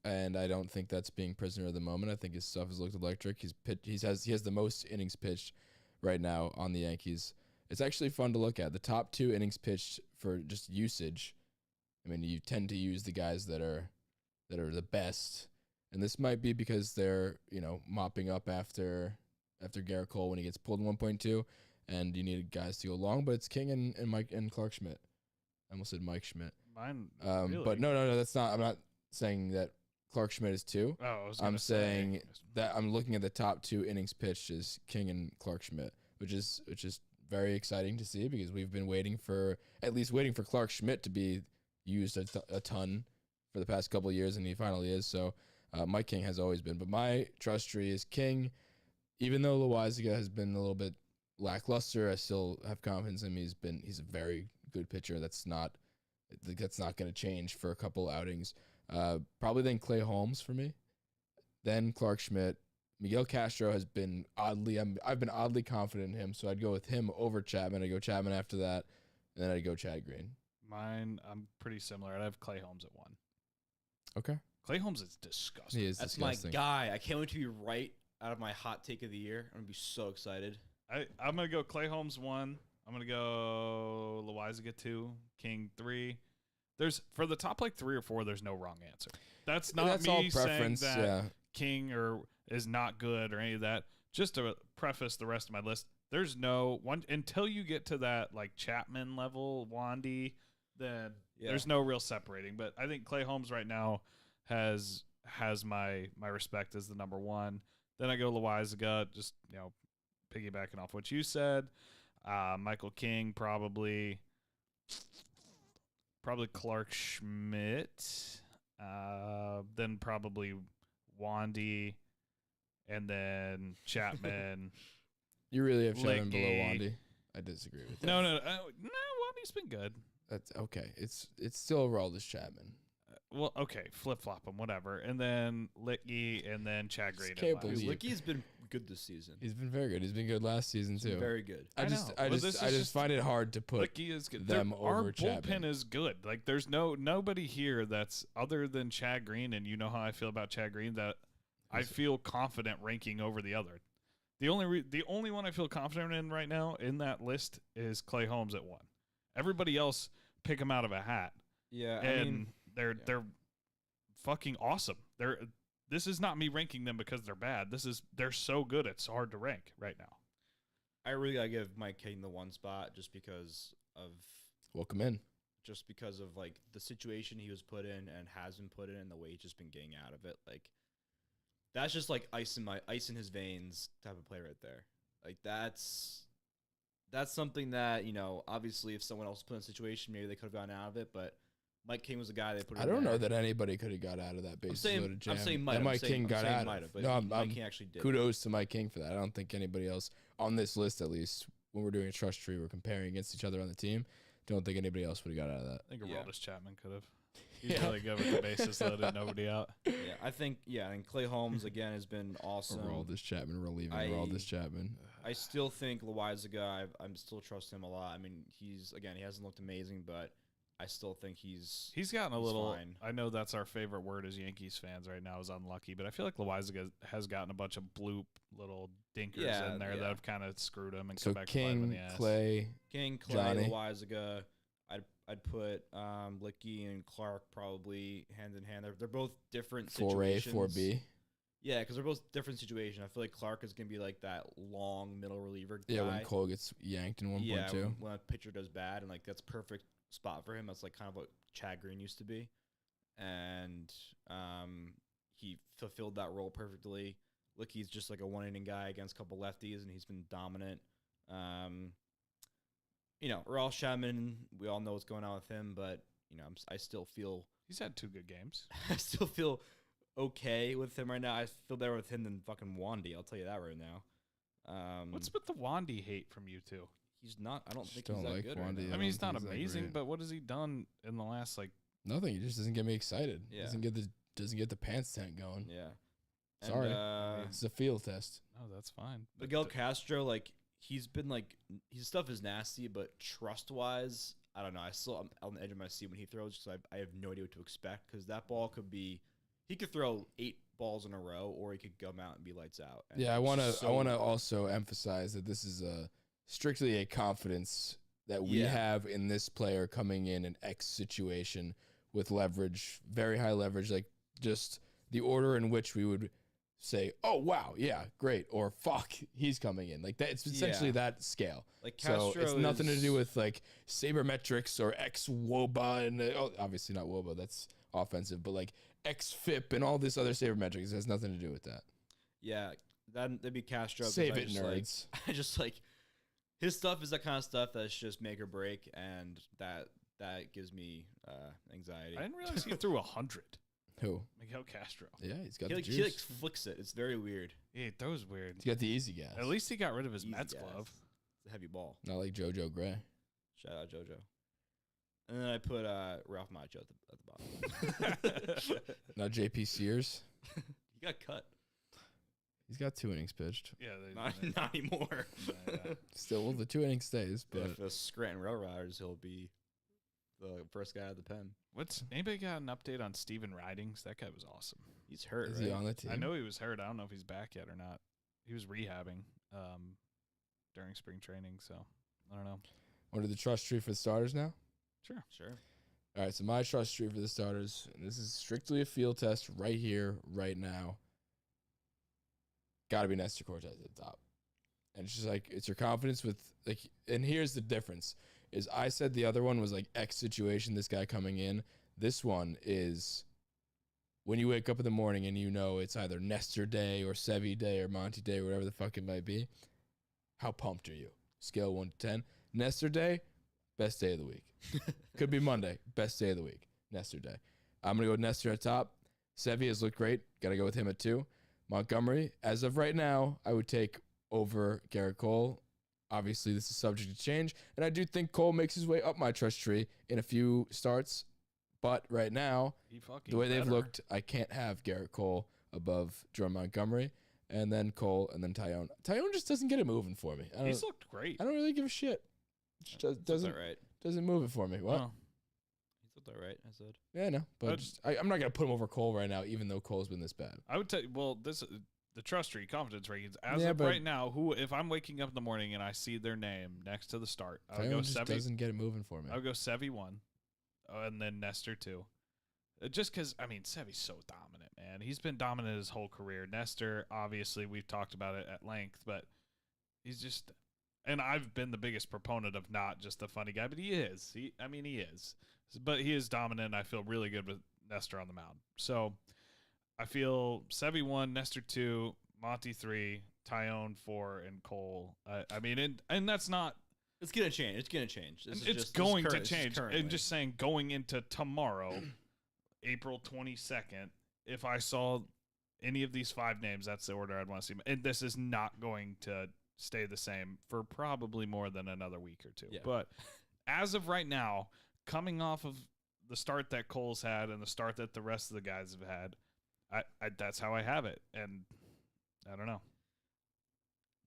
and I don't think that's being prisoner of the moment. I think his stuff has looked electric. He has the most innings pitched right now on the Yankees. It's actually fun to look at. The top 2 innings pitched for just usage. I mean, you tend to use the guys that are the best. And this might be because they're, mopping up after Garrett Cole when he gets pulled in 1.2, and you need guys to go long. But it's King and Mike and Clark Schmidt. I almost said Mike Schmidt. Mine, really? But no, that's not. I'm not saying that Clark Schmidt is 2. Oh, I'm saying that I'm looking at the top 2 innings pitched is King and Clark Schmidt, which is very exciting to see because we've been waiting for Clark Schmidt to be used a ton for the past couple of years, and he finally is. So. Mike King has always been, but my trust tree is King. Even though Loaisiga has been a little bit lackluster, I still have confidence in him. He's a very good pitcher. That's not going to change for a couple outings. Probably then Clay Holmes for me, then Clark Schmidt. Miguel Castro has been I've been oddly confident in him, so I'd go with him over Chapman. I'd go Chapman after that, and then I'd go Chad Green. Mine, I'm pretty similar. I'd have Clay Holmes at 1. Okay. Clay Holmes is disgusting. He is That's disgusting. my guy. I can't wait to be right out of my hot take of the year. I'm going to be so excited. I'm going to go Clay Holmes 1. I'm going to go Loaisiga 2, King 3. For the top 3 or 4, there's no wrong answer. That's not me saying that King is not good or any of that. Just to preface the rest of my list, there's no one until you get to that Chapman level, Wandy, then there's no real separating. But I think Clay Holmes right now has my respect as the number 1. Then I go Loizaga, just, piggybacking off what you said. Michael King, probably Clark Schmidt. Then probably Wandy, and then Chapman. You really have Chapman below Licky. Wandy. I disagree with that. No, Wandy's been good. That's okay. It's still Aroldis Chapman. Well, okay, flip-flop him, whatever. And then Licky, and then Chad Green. Can't believe- Licky's been good this season. He's been very good. He's been good last season He's too. been very good. I know. just Well, this is just- find it hard to put Licky is good. them Our over Chapman. bullpen is good. Like, there's nobody here that's other than Chad Green, and you know how I feel about Chad Green, that I feel confident ranking over the other. The only one I feel confident in right now in that list is Clay Holmes at 1. Everybody else, pick him out of a hat. Yeah, And they're fucking awesome. This is not me ranking them because they're bad. They're so good it's hard to rank right now. I really gotta give Mike King the 1 spot just because of Welcome in. like the situation he was put in and has been put in, and the way he's just been getting out of it. Like, that's just like ice in his veins type of play right there. Like, that's something that, obviously if someone else put in a situation, maybe they could have gotten out of it, but Mike King was the guy they put in. I don't there. know that anybody could have got out of that basis loaded jam. I'm saying might that have. Mike King got out might of. have, but No, Mike King actually did. Kudos to Mike King for that. I don't think anybody else on this list, at least when we're doing a trust tree, we're comparing against each other on the team. Don't think anybody else would have got out of that. I think Yeah. Aroldis Chapman could have. He's really good with the bases loaded, nobody out. Yeah, I think Clay Holmes again has been awesome. Aroldis Chapman, we're leaving Aroldis Chapman. I still think Loizaga, I'm still trusting him a lot. I mean, he hasn't looked amazing, but I still think he's gotten a little. fine. I know that's our favorite word as Yankees fans right now is unlucky, but I feel like Loizaga has gotten a bunch of bloop little dinkers in there that have kind of screwed him and So come back to bite him in King, the ass. Clay, Johnny. Loizaga. I'd put Licky and Clark probably hand in hand. They're both different 4A, situations. 4B. Yeah, because they're both different situations. I feel like Clark is gonna be like that long middle reliever guy. Yeah, when Cole gets yanked in 1.2. Yeah, when a pitcher does bad, and like that's perfect spot for him. That's like kind of what Chad Green used to be, and he fulfilled that role perfectly. Licky's just like a 1 inning guy against a couple lefties, and he's been dominant. Aroldis Chapman, we all know what's going on with him, but I still feel He's had 2 good games. I still feel okay with him right now. I feel better with him than fucking Wandy. I'll tell you that right now. What's with the Wandy hate from you two? He's not. I don't think Just he's don't that like good. Wandy. Right I I now. don't mean, he's not think he's that amazing, great. but what has he done in the last Nothing. He just doesn't get me excited. Yeah. Doesn't get the pants tent going. Yeah. Sorry. And, It's a field test. No, that's fine. Miguel Castro, like he's been like his stuff is nasty, but trust wise, I don't know. I'm on the edge of my seat when he throws because I have no idea what to expect because that ball could be. He could throw 8 balls in a row, or he could come out and be lights out. And Yeah, I it's want to so- also emphasize that this is strictly a confidence that we Yeah. have in this player coming in an X situation with leverage, very high leverage, like just the order in which we would say, "Oh wow, yeah, great," or "Fuck, he's coming in." Like that, it's essentially Yeah. that scale. Like So Castro it's nothing to is- do with like sabermetrics or X WOBA and obviously not WOBA, that's offensive, but like X FIP and all this other sabermetrics has nothing to do with that. Yeah, that'd be Castro. 'cause Save I it, just, like- nerds. I just like his stuff is that kind of stuff that's just make or break, and that gives me anxiety. I didn't realize he threw 100. Who? Miguel Castro. Yeah, he's got He the like, he like juice. flicks it. It's very weird. Yeah, he throws weird. He's got the easy gas. At least he got rid of his Easy Mets gas. glove. It's a heavy ball. Not like JoJo Gray. Shout out JoJo. And then I put Ralph Macchio at the bottom. Not JP Sears. He got cut. He's got 2 innings pitched. Yeah, Not anymore. Still, well, the 2 innings stays, But but if the Scranton Railroaders, he'll be the first guy out of the pen. What's anybody got an update on Steven Ridings? That guy was awesome. He's hurt, is right? he on the team? I know he was hurt. I don't know if he's back yet or not. He was rehabbing during spring training, so I don't know. Want to do the trust tree for the starters now? Sure. Sure. All right, so my trust tree for the starters, and this is strictly a field test right here, right now. Got to be Nestor Cortez at the top. And it's just like, it's your confidence with, like, and here's the difference, is I said the other one was like X situation, this guy coming in. This one when you wake up in the morning and you know it's either Nestor Day or Sevy Day or Monty Day or whatever the fuck it might be, how pumped are you? Scale 1 to 10. Nestor Day, best day of the week. Could be Monday, best day of the week. Nestor Day. I'm going to go Nestor at top. Sevy has looked great. Got to go with him at 2. Montgomery, as of right now, I would take over Garrett Cole. Obviously, this is subject to change. And I do think Cole makes his way up my trust tree in a few starts. But right now, the way they've looked, I can't have Garrett Cole above Jordan Montgomery. And then Cole, and then Tyone. Tyone just doesn't get it moving for me. He's looked great. I don't really give a shit. Doesn't move it for me. What? Oh. He's looked all right, I said. Yeah, no. But I'm not going to put him over Cole right now, even though Cole's been this bad. I would tell you, the trust tree confidence rankings as of right now, if I'm waking up in the morning and I see their name next to the start, I would go just Sevy. Doesn't get it moving for me. I would go Sevy 1, and then Nestor 2. Just because, Sevy's so dominant, man. He's been dominant his whole career. Nestor, obviously, we've talked about it at length, but he's just, and I've been the biggest proponent of not just the funny guy, but he is. He is. But he is dominant, and I feel really good with Nestor on the mound. So I feel Sevy 1, Nestor 2, Monty 3, Tyone 4, and Cole. And that's not. It's gonna change. It's gonna change. It's going to change. And just saying, going into tomorrow, April 22nd, if I saw any of these 5 names, that's the order I'd want to see. And this is not going to stay the same for probably more than another week or 2. Yeah. But as of right now, coming off of the start that Cole's had and the start that the rest of the guys have had, I that's how I have it. And I don't know.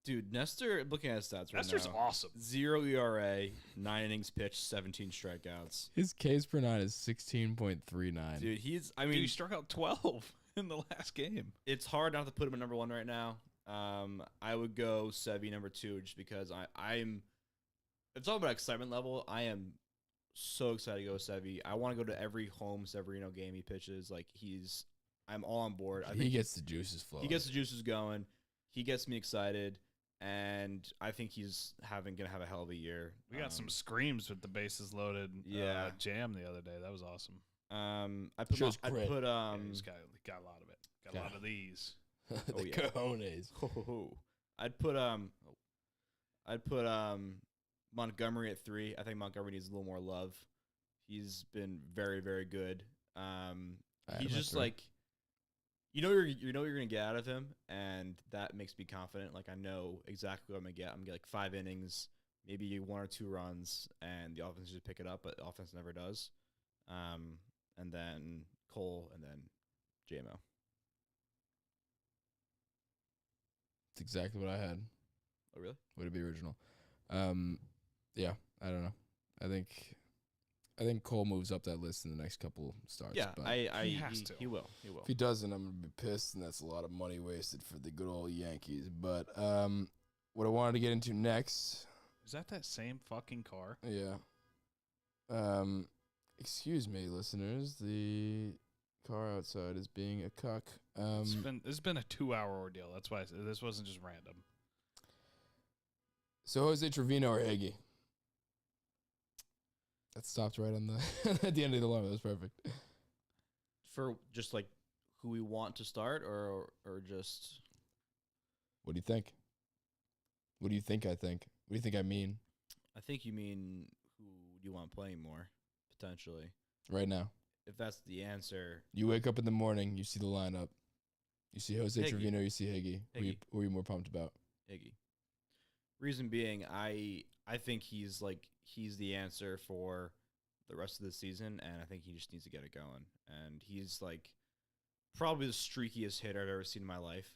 Dude, Nestor, looking at his stats right Nestor's now. awesome. 0 ERA, 9 innings pitched, 17 strikeouts. His Ks per 9 is 16.39. Dude, he struck out 12 in the last game. It's hard not to put him at number 1 right now. I would go Sevy number 2 just because I'm. It's all about excitement level. I am so excited to go Sevy. I want to go to every home Severino game he pitches. I'm all on board. He gets the juices flowing. He gets the juices going. He gets me excited, and I think he's gonna have a hell of a year. We got some screams with the bases loaded. Jam the other day. That was awesome. He's got a lot of it. Got a lot of these. The cojones. I'd put Montgomery at 3. I think Montgomery needs a little more love. He's been very, very good. He's just like, you're gonna get out of him, and that makes me confident. Like, I know exactly what I'm gonna get. I'm gonna get like 5 innings, maybe 1 or 2 runs, and the offense just pick it up, but the offense never does. And then Cole, and then JMO. That's exactly what I had. Oh, really? Would it be original? Yeah, I don't know. I think Cole moves up that list in the next couple starts. Yeah, but he has to. He will. If he doesn't, I'm gonna be pissed, and that's a lot of money wasted for the good old Yankees. But what I wanted to get into next. Is that same fucking car? Yeah. Excuse me, listeners. The car outside is being a cuck. It's been a 2-hour ordeal. That's why this wasn't just random. So Jose Trevino or Higgy? That stopped right on the at the end of the line. That was perfect. For just like who we want to start, or just. What do you think? What do you think I think? What do you think I mean? I think you mean who do you want playing more, potentially. Right now. If that's the answer. You wake up in the morning, you see the lineup. You see Jose Trevino, you see Higgy. Who are you more pumped about? Higgy. Reason being, I think he's the answer for the rest of the season, and I think he just needs to get it going. And he's like probably the streakiest hitter I've ever seen in my life,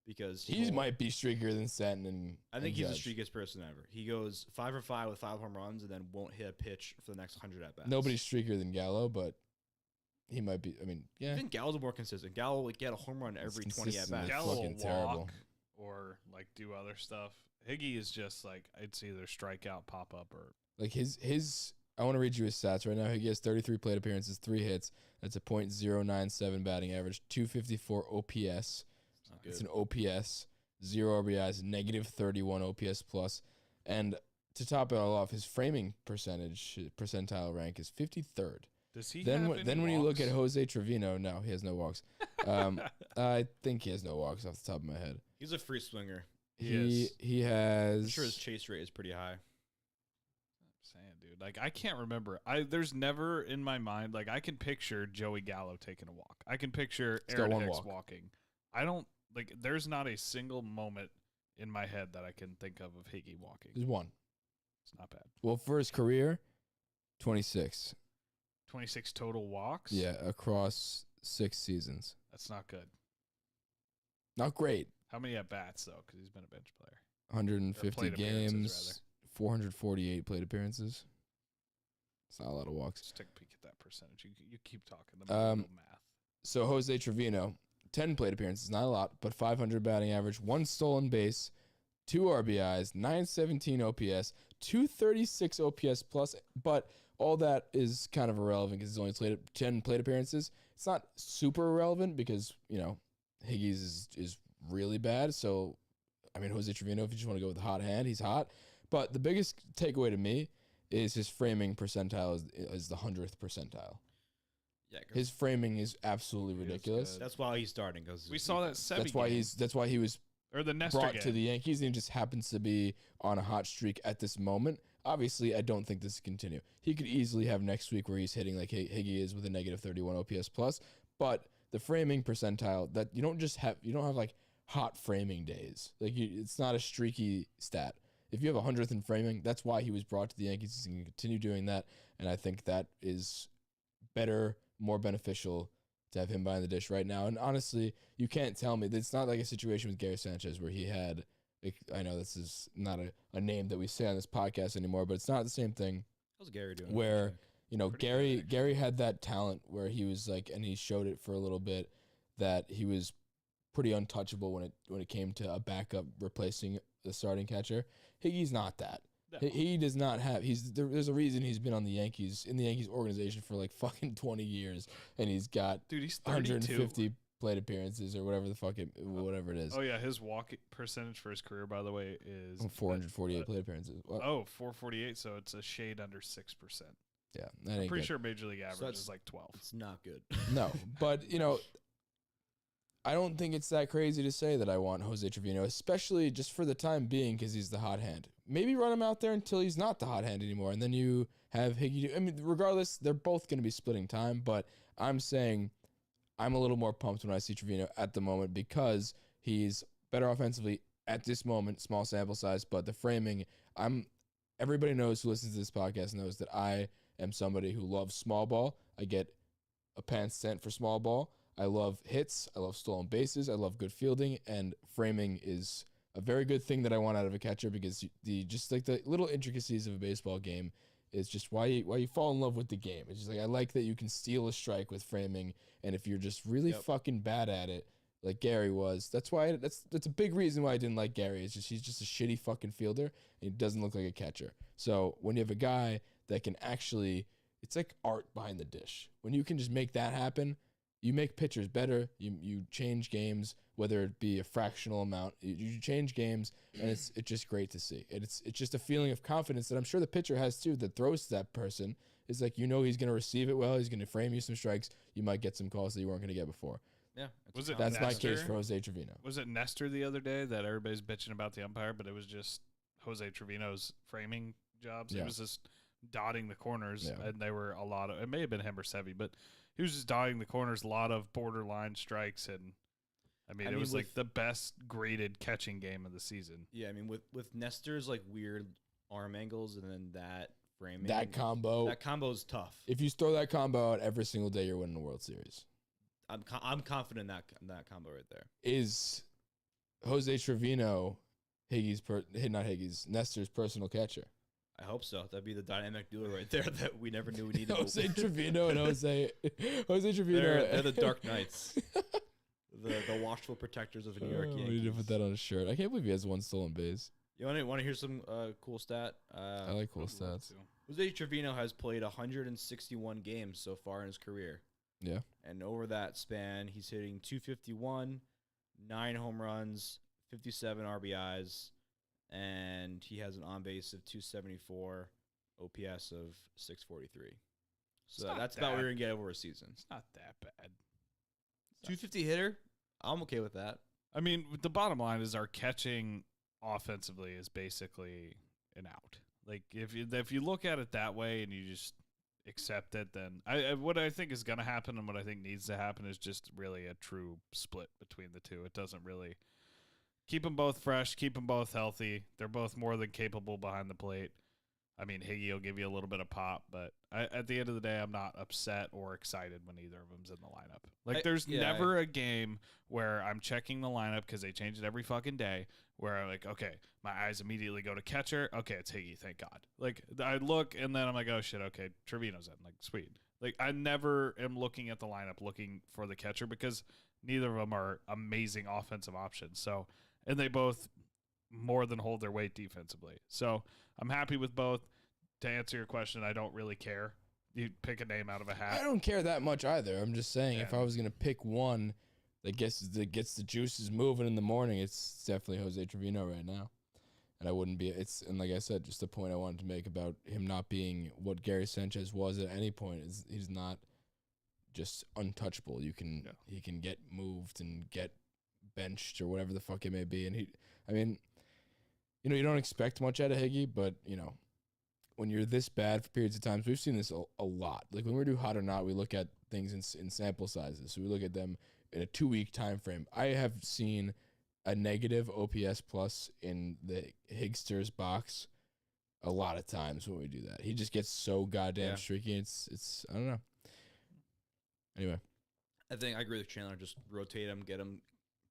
because he might be streakier than Stanton and I think and he's Judge. the streakiest person ever. He goes 5 for 5 with 5 home runs and then won't hit a pitch for the next 100 at bats. Nobody's streakier than Gallo, but he might be. I mean, yeah. I think Gallo's more consistent. Gallo would get a home run every 20 at bats. Gallo will walk or like do other stuff. Higgy is just like, it's either strikeout, pop up, or like his. I want to read you his stats right now. He has 33 plate appearances, 3 hits. That's a .097 batting average, 254 OPS. It's an OPS, 0 RBIs, -31 OPS plus, and to top it all off, his framing percentile rank is 53rd. Does he? Then have when any you look walks? at Jose Trevino, no, he has no walks. I think he has no walks off the top of my head. He's a free swinger. He has. I'm sure his chase rate is pretty high. Saying, dude, like I can't remember. There's never in my mind, like I can picture Joey Gallo taking a walk. I can picture He's got Aaron one Hicks walk. walking. I don't like. There's not a single moment in my head that I can think of Higgy walking. There's one. It's not bad. Well, for his career, 26. 26 total walks. Yeah, across 6 seasons. That's not good. Not great. How many at bats though? Because he's been a bench player. 150 plate appearances, games, 448 plate appearances. It's not a lot of walks. Just take a peek at that percentage. You keep talking. The math. So Jose Trevino, 10 plate appearances, not a lot, but 500 batting average, 1 stolen base, 2 RBIs, 917 OPS, 236 OPS plus, but all that is kind of irrelevant because he's only played 10 plate appearances. It's not super irrelevant because, Higgy's is really bad. So, I mean, Jose Trevino, if you just want to go with the hot hand, he's hot. But the biggest takeaway to me is his framing percentile is the 100th percentile. Yeah, His framing is absolutely He is ridiculous. good. that's why he's starting. Because We saw that Sebi That's why he was or the Nestor brought game. to the Yankees and he just happens to be on a hot streak at this moment. Obviously, I don't think this will continue. He could easily have next week where he's hitting like Higgy is with a negative 31 OPS plus, but the framing percentile that you don't have like hot framing days. Like it's not a streaky stat. If you have 100th in framing, that's why he was brought to the Yankees. He's going to continue doing that, and I think that is better, more beneficial to have him behind the dish right now. And honestly, you can't tell me. It's not like a situation with Gary Sanchez where he had, I know this is not a name that we say on this podcast anymore, but it's not the same thing. How's Gary doing? Where, Pretty good, Gary had that talent where he was like, and he showed it for a little bit, that he was pretty untouchable when it came to a backup replacing the starting catcher. Higgy's not that. No. He does not have. There's a reason he's been on the Yankees organization for like fucking 20 years, and he's got Dude, he's 32. 150 plate appearances or whatever whatever it is. Oh yeah, his walk percentage for his career, by the way, is 448 plate appearances. Well, 448. So it's a shade under 6%. yeah, that I'm ain't pretty good. sure Major League average that's- is like 12. It's not good. No, but I don't think it's that crazy to say that I want Jose Trevino, especially just for the time being because he's the hot hand. Maybe run him out there until he's not the hot hand anymore, and then you have Higgy. I mean, regardless, they're both going to be splitting time, but I'm saying I'm a little more pumped when I see Trevino at the moment because he's better offensively at this moment, small sample size, but the framing, everybody knows who listens to this podcast knows that I am somebody who loves small ball. I get a pants sent for small ball. I love hits. I love stolen bases. I love good fielding, and framing is a very good thing that I want out of a catcher because the little intricacies of a baseball game is just why you fall in love with the game. It's just like I like that you can steal a strike with framing, and if you're just really fucking bad at it, like Gary was, that's a big reason why I didn't like Gary. It's just he's just a shitty fucking fielder, and he doesn't look like a catcher. So when you have a guy that can actually, it's like art behind the dish. When you can just make that happen. You make pitchers better. You change games, whether it be a fractional amount. You change games, and it's just great to see. It's just a feeling of confidence that I'm sure the pitcher has too. That throws to that person is like he's going to receive it well. He's going to frame you some strikes. You might get some calls that you weren't going to get before. Yeah. That's my Nestor? case for Jose Trevino. Was it Nestor the other day that everybody's bitching about the umpire, but it was just Jose Trevino's framing jobs? Yeah. It was just dotting the corners, Yeah. and they were a lot of. It may have been him or Sevi, but he was just dotting the corners, a lot of borderline strikes, and it was like the best graded catching game of the season. Yeah, I mean with Nestor's like weird arm angles and then that framing. That combo is tough. If you throw that combo out every single day, you're winning the World Series. I'm confident in that combo right there. Is Jose Trevino Nestor's personal catcher? I hope so. That'd be the dynamic duo right there that we never knew we needed. Jose Trevino and Jose Trevino. They're the Dark Knights. the watchful protectors of the New York Yankees. We need to put that on a shirt. I can't believe he has 1 stolen base. You want to hear some cool stat? I like cool I'd love stats. to. Jose Trevino has played 161 games so far in his career. Yeah. And over that span, he's hitting 251, 9 home runs, 57 RBIs, and he has an on base of 274, OPS of 643. So that's about what we're going to get over a season. It's not that bad. 250 hitter? I'm okay with that. I mean, the bottom line is our catching offensively is basically an out. Like, if you look at it that way and you just accept it, then what I think is going to happen and what I think needs to happen is just really a true split between the two. It doesn't really keep them both fresh, keep them both healthy. They're both more than capable behind the plate. I mean, Higgy will give you a little bit of pop, but at the end of the day, I'm not upset or excited when either of them's in the lineup. Like, there's never a game where I'm checking the lineup because they change it every fucking day where I'm like, okay, my eyes immediately go to catcher. Okay, it's Higgy, thank God. Like, I look, and then I'm like, oh, shit, okay, Trevino's in. Like, sweet. Like, I never am looking at the lineup looking for the catcher because neither of them are amazing offensive options. So, and they both more than hold their weight defensively. So I'm happy with both. To answer your question, I don't really care. You pick a name out of a hat. I don't care that much either. I'm just saying, if I was going to pick one that gets the juices moving in the morning, it's definitely Jose Trevino right now. And I wouldn't be. And like I said, just the point I wanted to make about him not being what Gary Sanchez was at any point is he's not just untouchable. He can get moved and get benched or whatever the fuck it may be. And you don't expect much out of Higgy, but when you're this bad for periods of times, we've seen this a lot. Like when we do hot or not, we look at things in sample sizes. So we look at them in a 2-week time frame. I have seen a negative OPS plus in the Higsters box a lot of times when we do that. He just gets so goddamn streaky. It's I don't know. Anyway, I think I agree with Chandler. Just rotate them, get them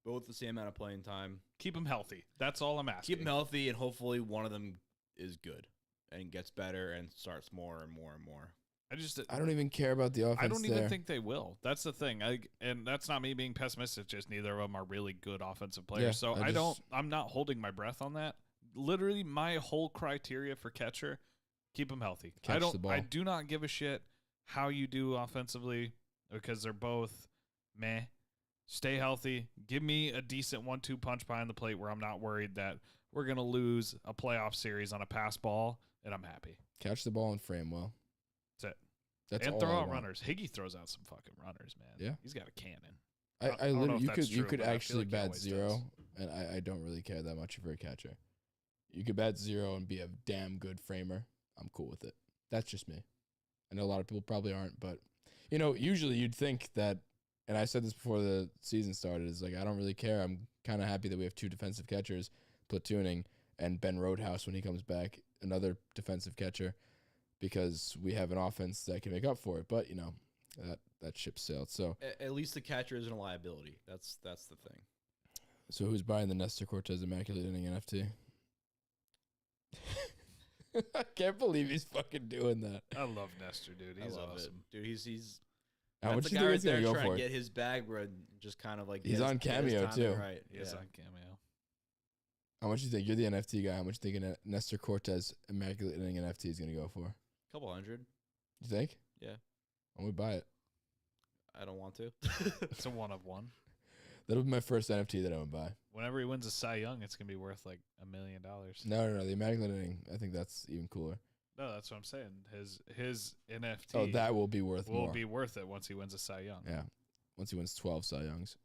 both the same amount of playing time. Keep them healthy. That's all I'm asking. Keep them healthy, and hopefully one of them is good and gets better and starts more and more and more. I don't even care about the offense. I don't even think they will. That's the thing. And that's not me being pessimistic. Just neither of them are really good offensive players. So I'm not holding my breath on that. Literally, my whole criteria for catcher, keep them healthy. Catch the ball. I do not give a shit how you do offensively because they're both meh. Stay healthy. Give me a decent 1-2 punch behind the plate where I'm not worried that we're going to lose a playoff series on a pass ball, and I'm happy. Catch the ball and frame well. That's it. That's and all throw I out want. runners. Higgy throws out some fucking runners, man. Yeah. He's got a cannon. I literally, you could but I actually feel like he bat always 0, does. and I don't really care that much for a catcher. You could bat 0 and be a damn good framer. I'm cool with it. That's just me. I know a lot of people probably aren't, but usually you'd think that, and I said this before the season started, is like I don't really care. I'm kind of happy that we have 2 defensive catchers platooning, and Ben Roadhouse when he comes back, another defensive catcher, because we have an offense that can make up for it. But that ship sailed. So at least the catcher isn't a liability. That's the thing. So who's buying the Nestor Cortez Immaculate Inning NFT? I can't believe he's fucking doing that. I love Nestor, dude. He's awesome. Dude, he's How much the do guy you right think he's there gonna go trying for? to get his bag where just kind of like He's on Cameo, too. Right. He is on Cameo. How much do you think? You're the NFT guy. How much do you think Nestor Cortez Immaculate Inning NFT is going to go for? Couple hundred. You think? Yeah. I'm going to buy it. I don't want to. It's a 1 of 1. That'll be my first NFT that I would buy. Whenever he wins a Cy Young, it's gonna be worth like $1 million. No. The Immaculate Inning, I think that's even cooler. No, that's what I'm saying. His NFT. Oh, that will be worth more. Will be worth it once he wins a Cy Young. Yeah, once he wins 12 Cy Youngs.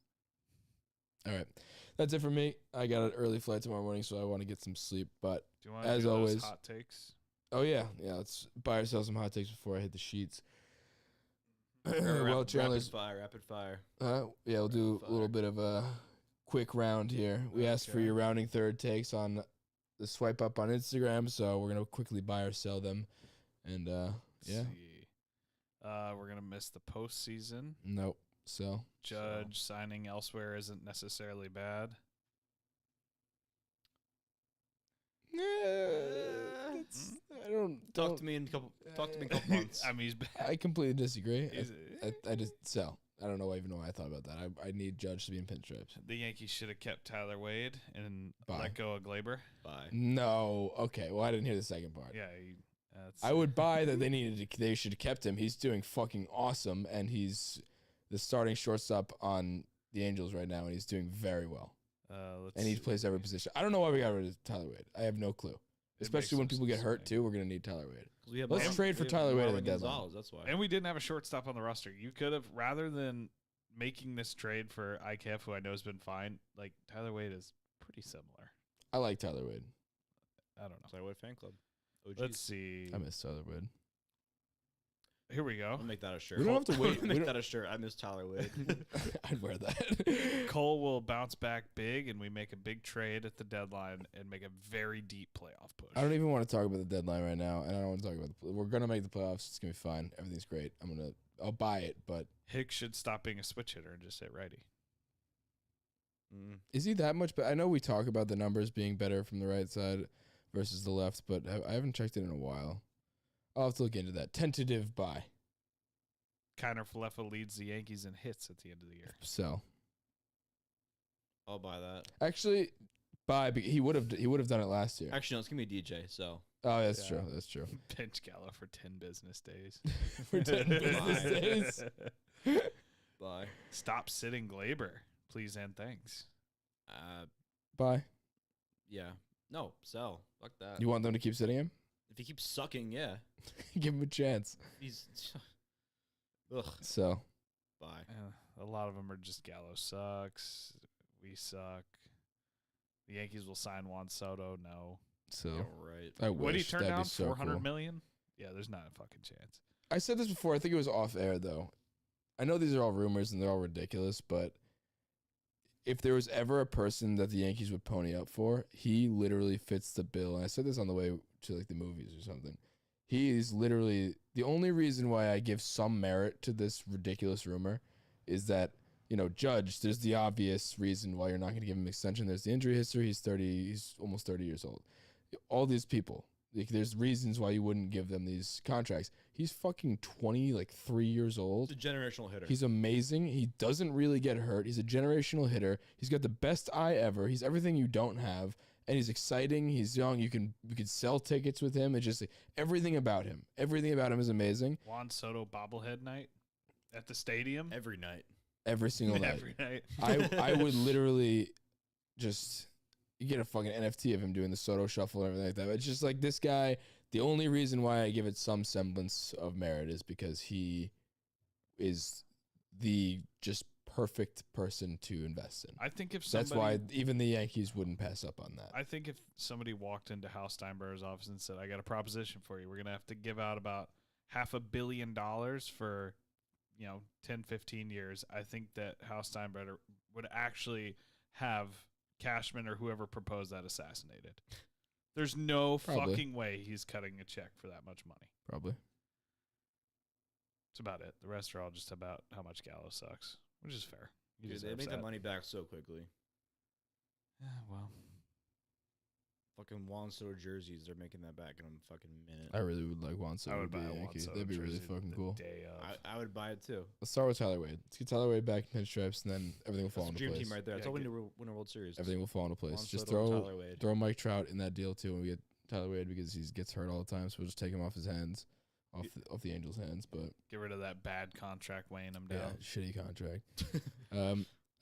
All right, that's it for me. I got an early flight tomorrow morning, so I want to get some sleep. But do you want as do always, those hot takes? Oh yeah. Let's buy ourselves some hot takes before I hit the sheets. Well, Chandler's rapid fire. Yeah, we'll do a little bit of a quick round here. We asked for your rounding third takes on the swipe up on Instagram, so we're gonna quickly buy or sell them. And yeah, see. We're gonna miss the postseason. Nope. So Judge signing elsewhere isn't necessarily bad. I don't talk to me in a couple months. I mean, he's bad. I completely disagree. I just sell. I don't know even know why I thought about that. I need Judge to be in pinstripes. The Yankees should have kept Tyler Wade and Bye. let go of Glaber. Bye. No. Okay. Well, I didn't hear the second part. Yeah. I would buy that they should have kept him. He's doing fucking awesome, and he's the starting shortstop on the Angels right now, and he's doing very well. And he plays every position. I don't know why we got rid of Tyler Wade. I have no clue. Especially when makes people get sense hurt to me. too, we're gonna need Tyler Wade. We have Let's trade for Tyler Wade at the Marvin deadline. Gonzalez, that's why. And we didn't have a shortstop on the roster. You could have, rather than making this trade for IKF, who I know has been fine, like Tyler Wade is pretty similar. I like Tyler Wade. I don't know. Tyler Wade fan club. OGs. Let's see. I miss Tyler Wade. Here we go. I'll make that a shirt. We don't have to wait. Make that a shirt. I miss Tyler Wade. I'd wear that. Cole will bounce back big, and we make a big trade at the deadline and make a very deep playoff push. I don't even want to talk about the deadline right now, and I don't want to talk about we're gonna make the playoffs. It's gonna be fine. Everything's great. I'll buy it, but Hicks should stop being a switch hitter and just hit righty. is he that much? But I know we talk about the numbers being better from the right side versus the left, but I haven't checked it in a while. I'll have to look into that. Tentative buy. Kiner Falefa leads the Yankees in hits at the end of the year. Sell. I'll buy that. Actually, buy. He would have done it last year. Actually, no, it's gonna be DJ. So Oh, that's Yeah. true. That's true. Bench Gallo for 10 business days. For 10 business days. buy. Stop sitting Glaber, please and thanks. Buy. Yeah. No, sell. Fuck that. You want them to keep sitting him? If he keeps sucking, yeah. Give him a chance. He's. Ugh. So Buy. A lot of them are just Gallo sucks. We suck. The Yankees will sign Juan Soto. No. Yeah, right. I What did he wish. turn That'd down? be so 400 cool. million? Yeah, there's not a fucking chance. I said this before. I think it was off air though. I know these are all rumors and they're all ridiculous, but if there was ever a person that the Yankees would pony up for, he literally fits the bill. And I said this on the way to like the movies or something. He is literally the only reason why I give some merit to this ridiculous rumor is that, you know, Judge, there's the obvious reason why you're not going to give him extension. There's the injury history. He's almost 30 years old. All these people, like, there's reasons why you wouldn't give them these contracts. He's fucking 3 years old. He's a generational hitter. He's amazing. He doesn't really get hurt. He's a generational hitter. He's got the best eye ever. He's everything you don't have. And he's exciting. He's young. You can sell tickets with him. It's just everything about him. Everything about him is amazing. Juan Soto bobblehead night at the stadium. every night. Every single night. Every night. I would literally just you get a fucking NFT of him doing the Soto shuffle and everything like that. It's just like this guy. The only reason why I give it some semblance of merit is because he is the just perfect person to invest in. I think if somebody, That's why even the Yankees wouldn't pass up on that. I think if somebody walked into Hal Steinbrenner's office and said, "I got a proposition for you. We're going to have to give out about $500 million for, 10, 15 years." I think that Hal Steinbrenner would actually have Cashman or whoever proposed that assassinated. There's no Probably. fucking way he's cutting a check for that much money. Probably. That's about it. The rest are all just about how much Gallo sucks, which is fair. He Dude, they deserves make that. that money back so quickly. Yeah, well, Fucking Juan Soto jerseys, they're making that back in a fucking minute. I really would like Juan Soto I to would be buy a a Juan Yankee. Soto That'd be really jersey fucking the cool. day of. I would buy it too. Let's start with Tyler Wade. Let's get Tyler Wade back in pinstripes, and then everything will fall That's the into dream place. team right there. That's Yeah, all we get- need to win a World Series. Everything will fall into place. Juan Just Soto and Tyler Wade. throw Mike Trout in that deal too, and we get Tyler Wade because he gets hurt all the time. So we'll just take him off his hands, off the Angels' hands. But Get rid of that bad contract weighing him yeah, down. shitty contract.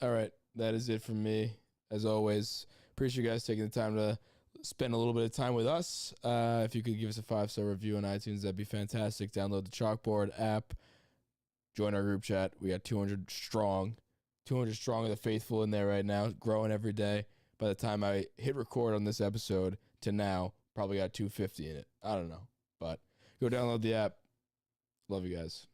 All right, that is it from me. As always, appreciate you guys taking the time to spend a little bit of time with us. If you could give us a 5-star review on iTunes, that'd be fantastic. Download the Chalkboard app. Join our group chat. We got 200 strong. 200 strong of the faithful in there right now, growing every day. By the time I hit record on this episode to now, probably got 250 in it. I don't know. But go download the app. Love you guys.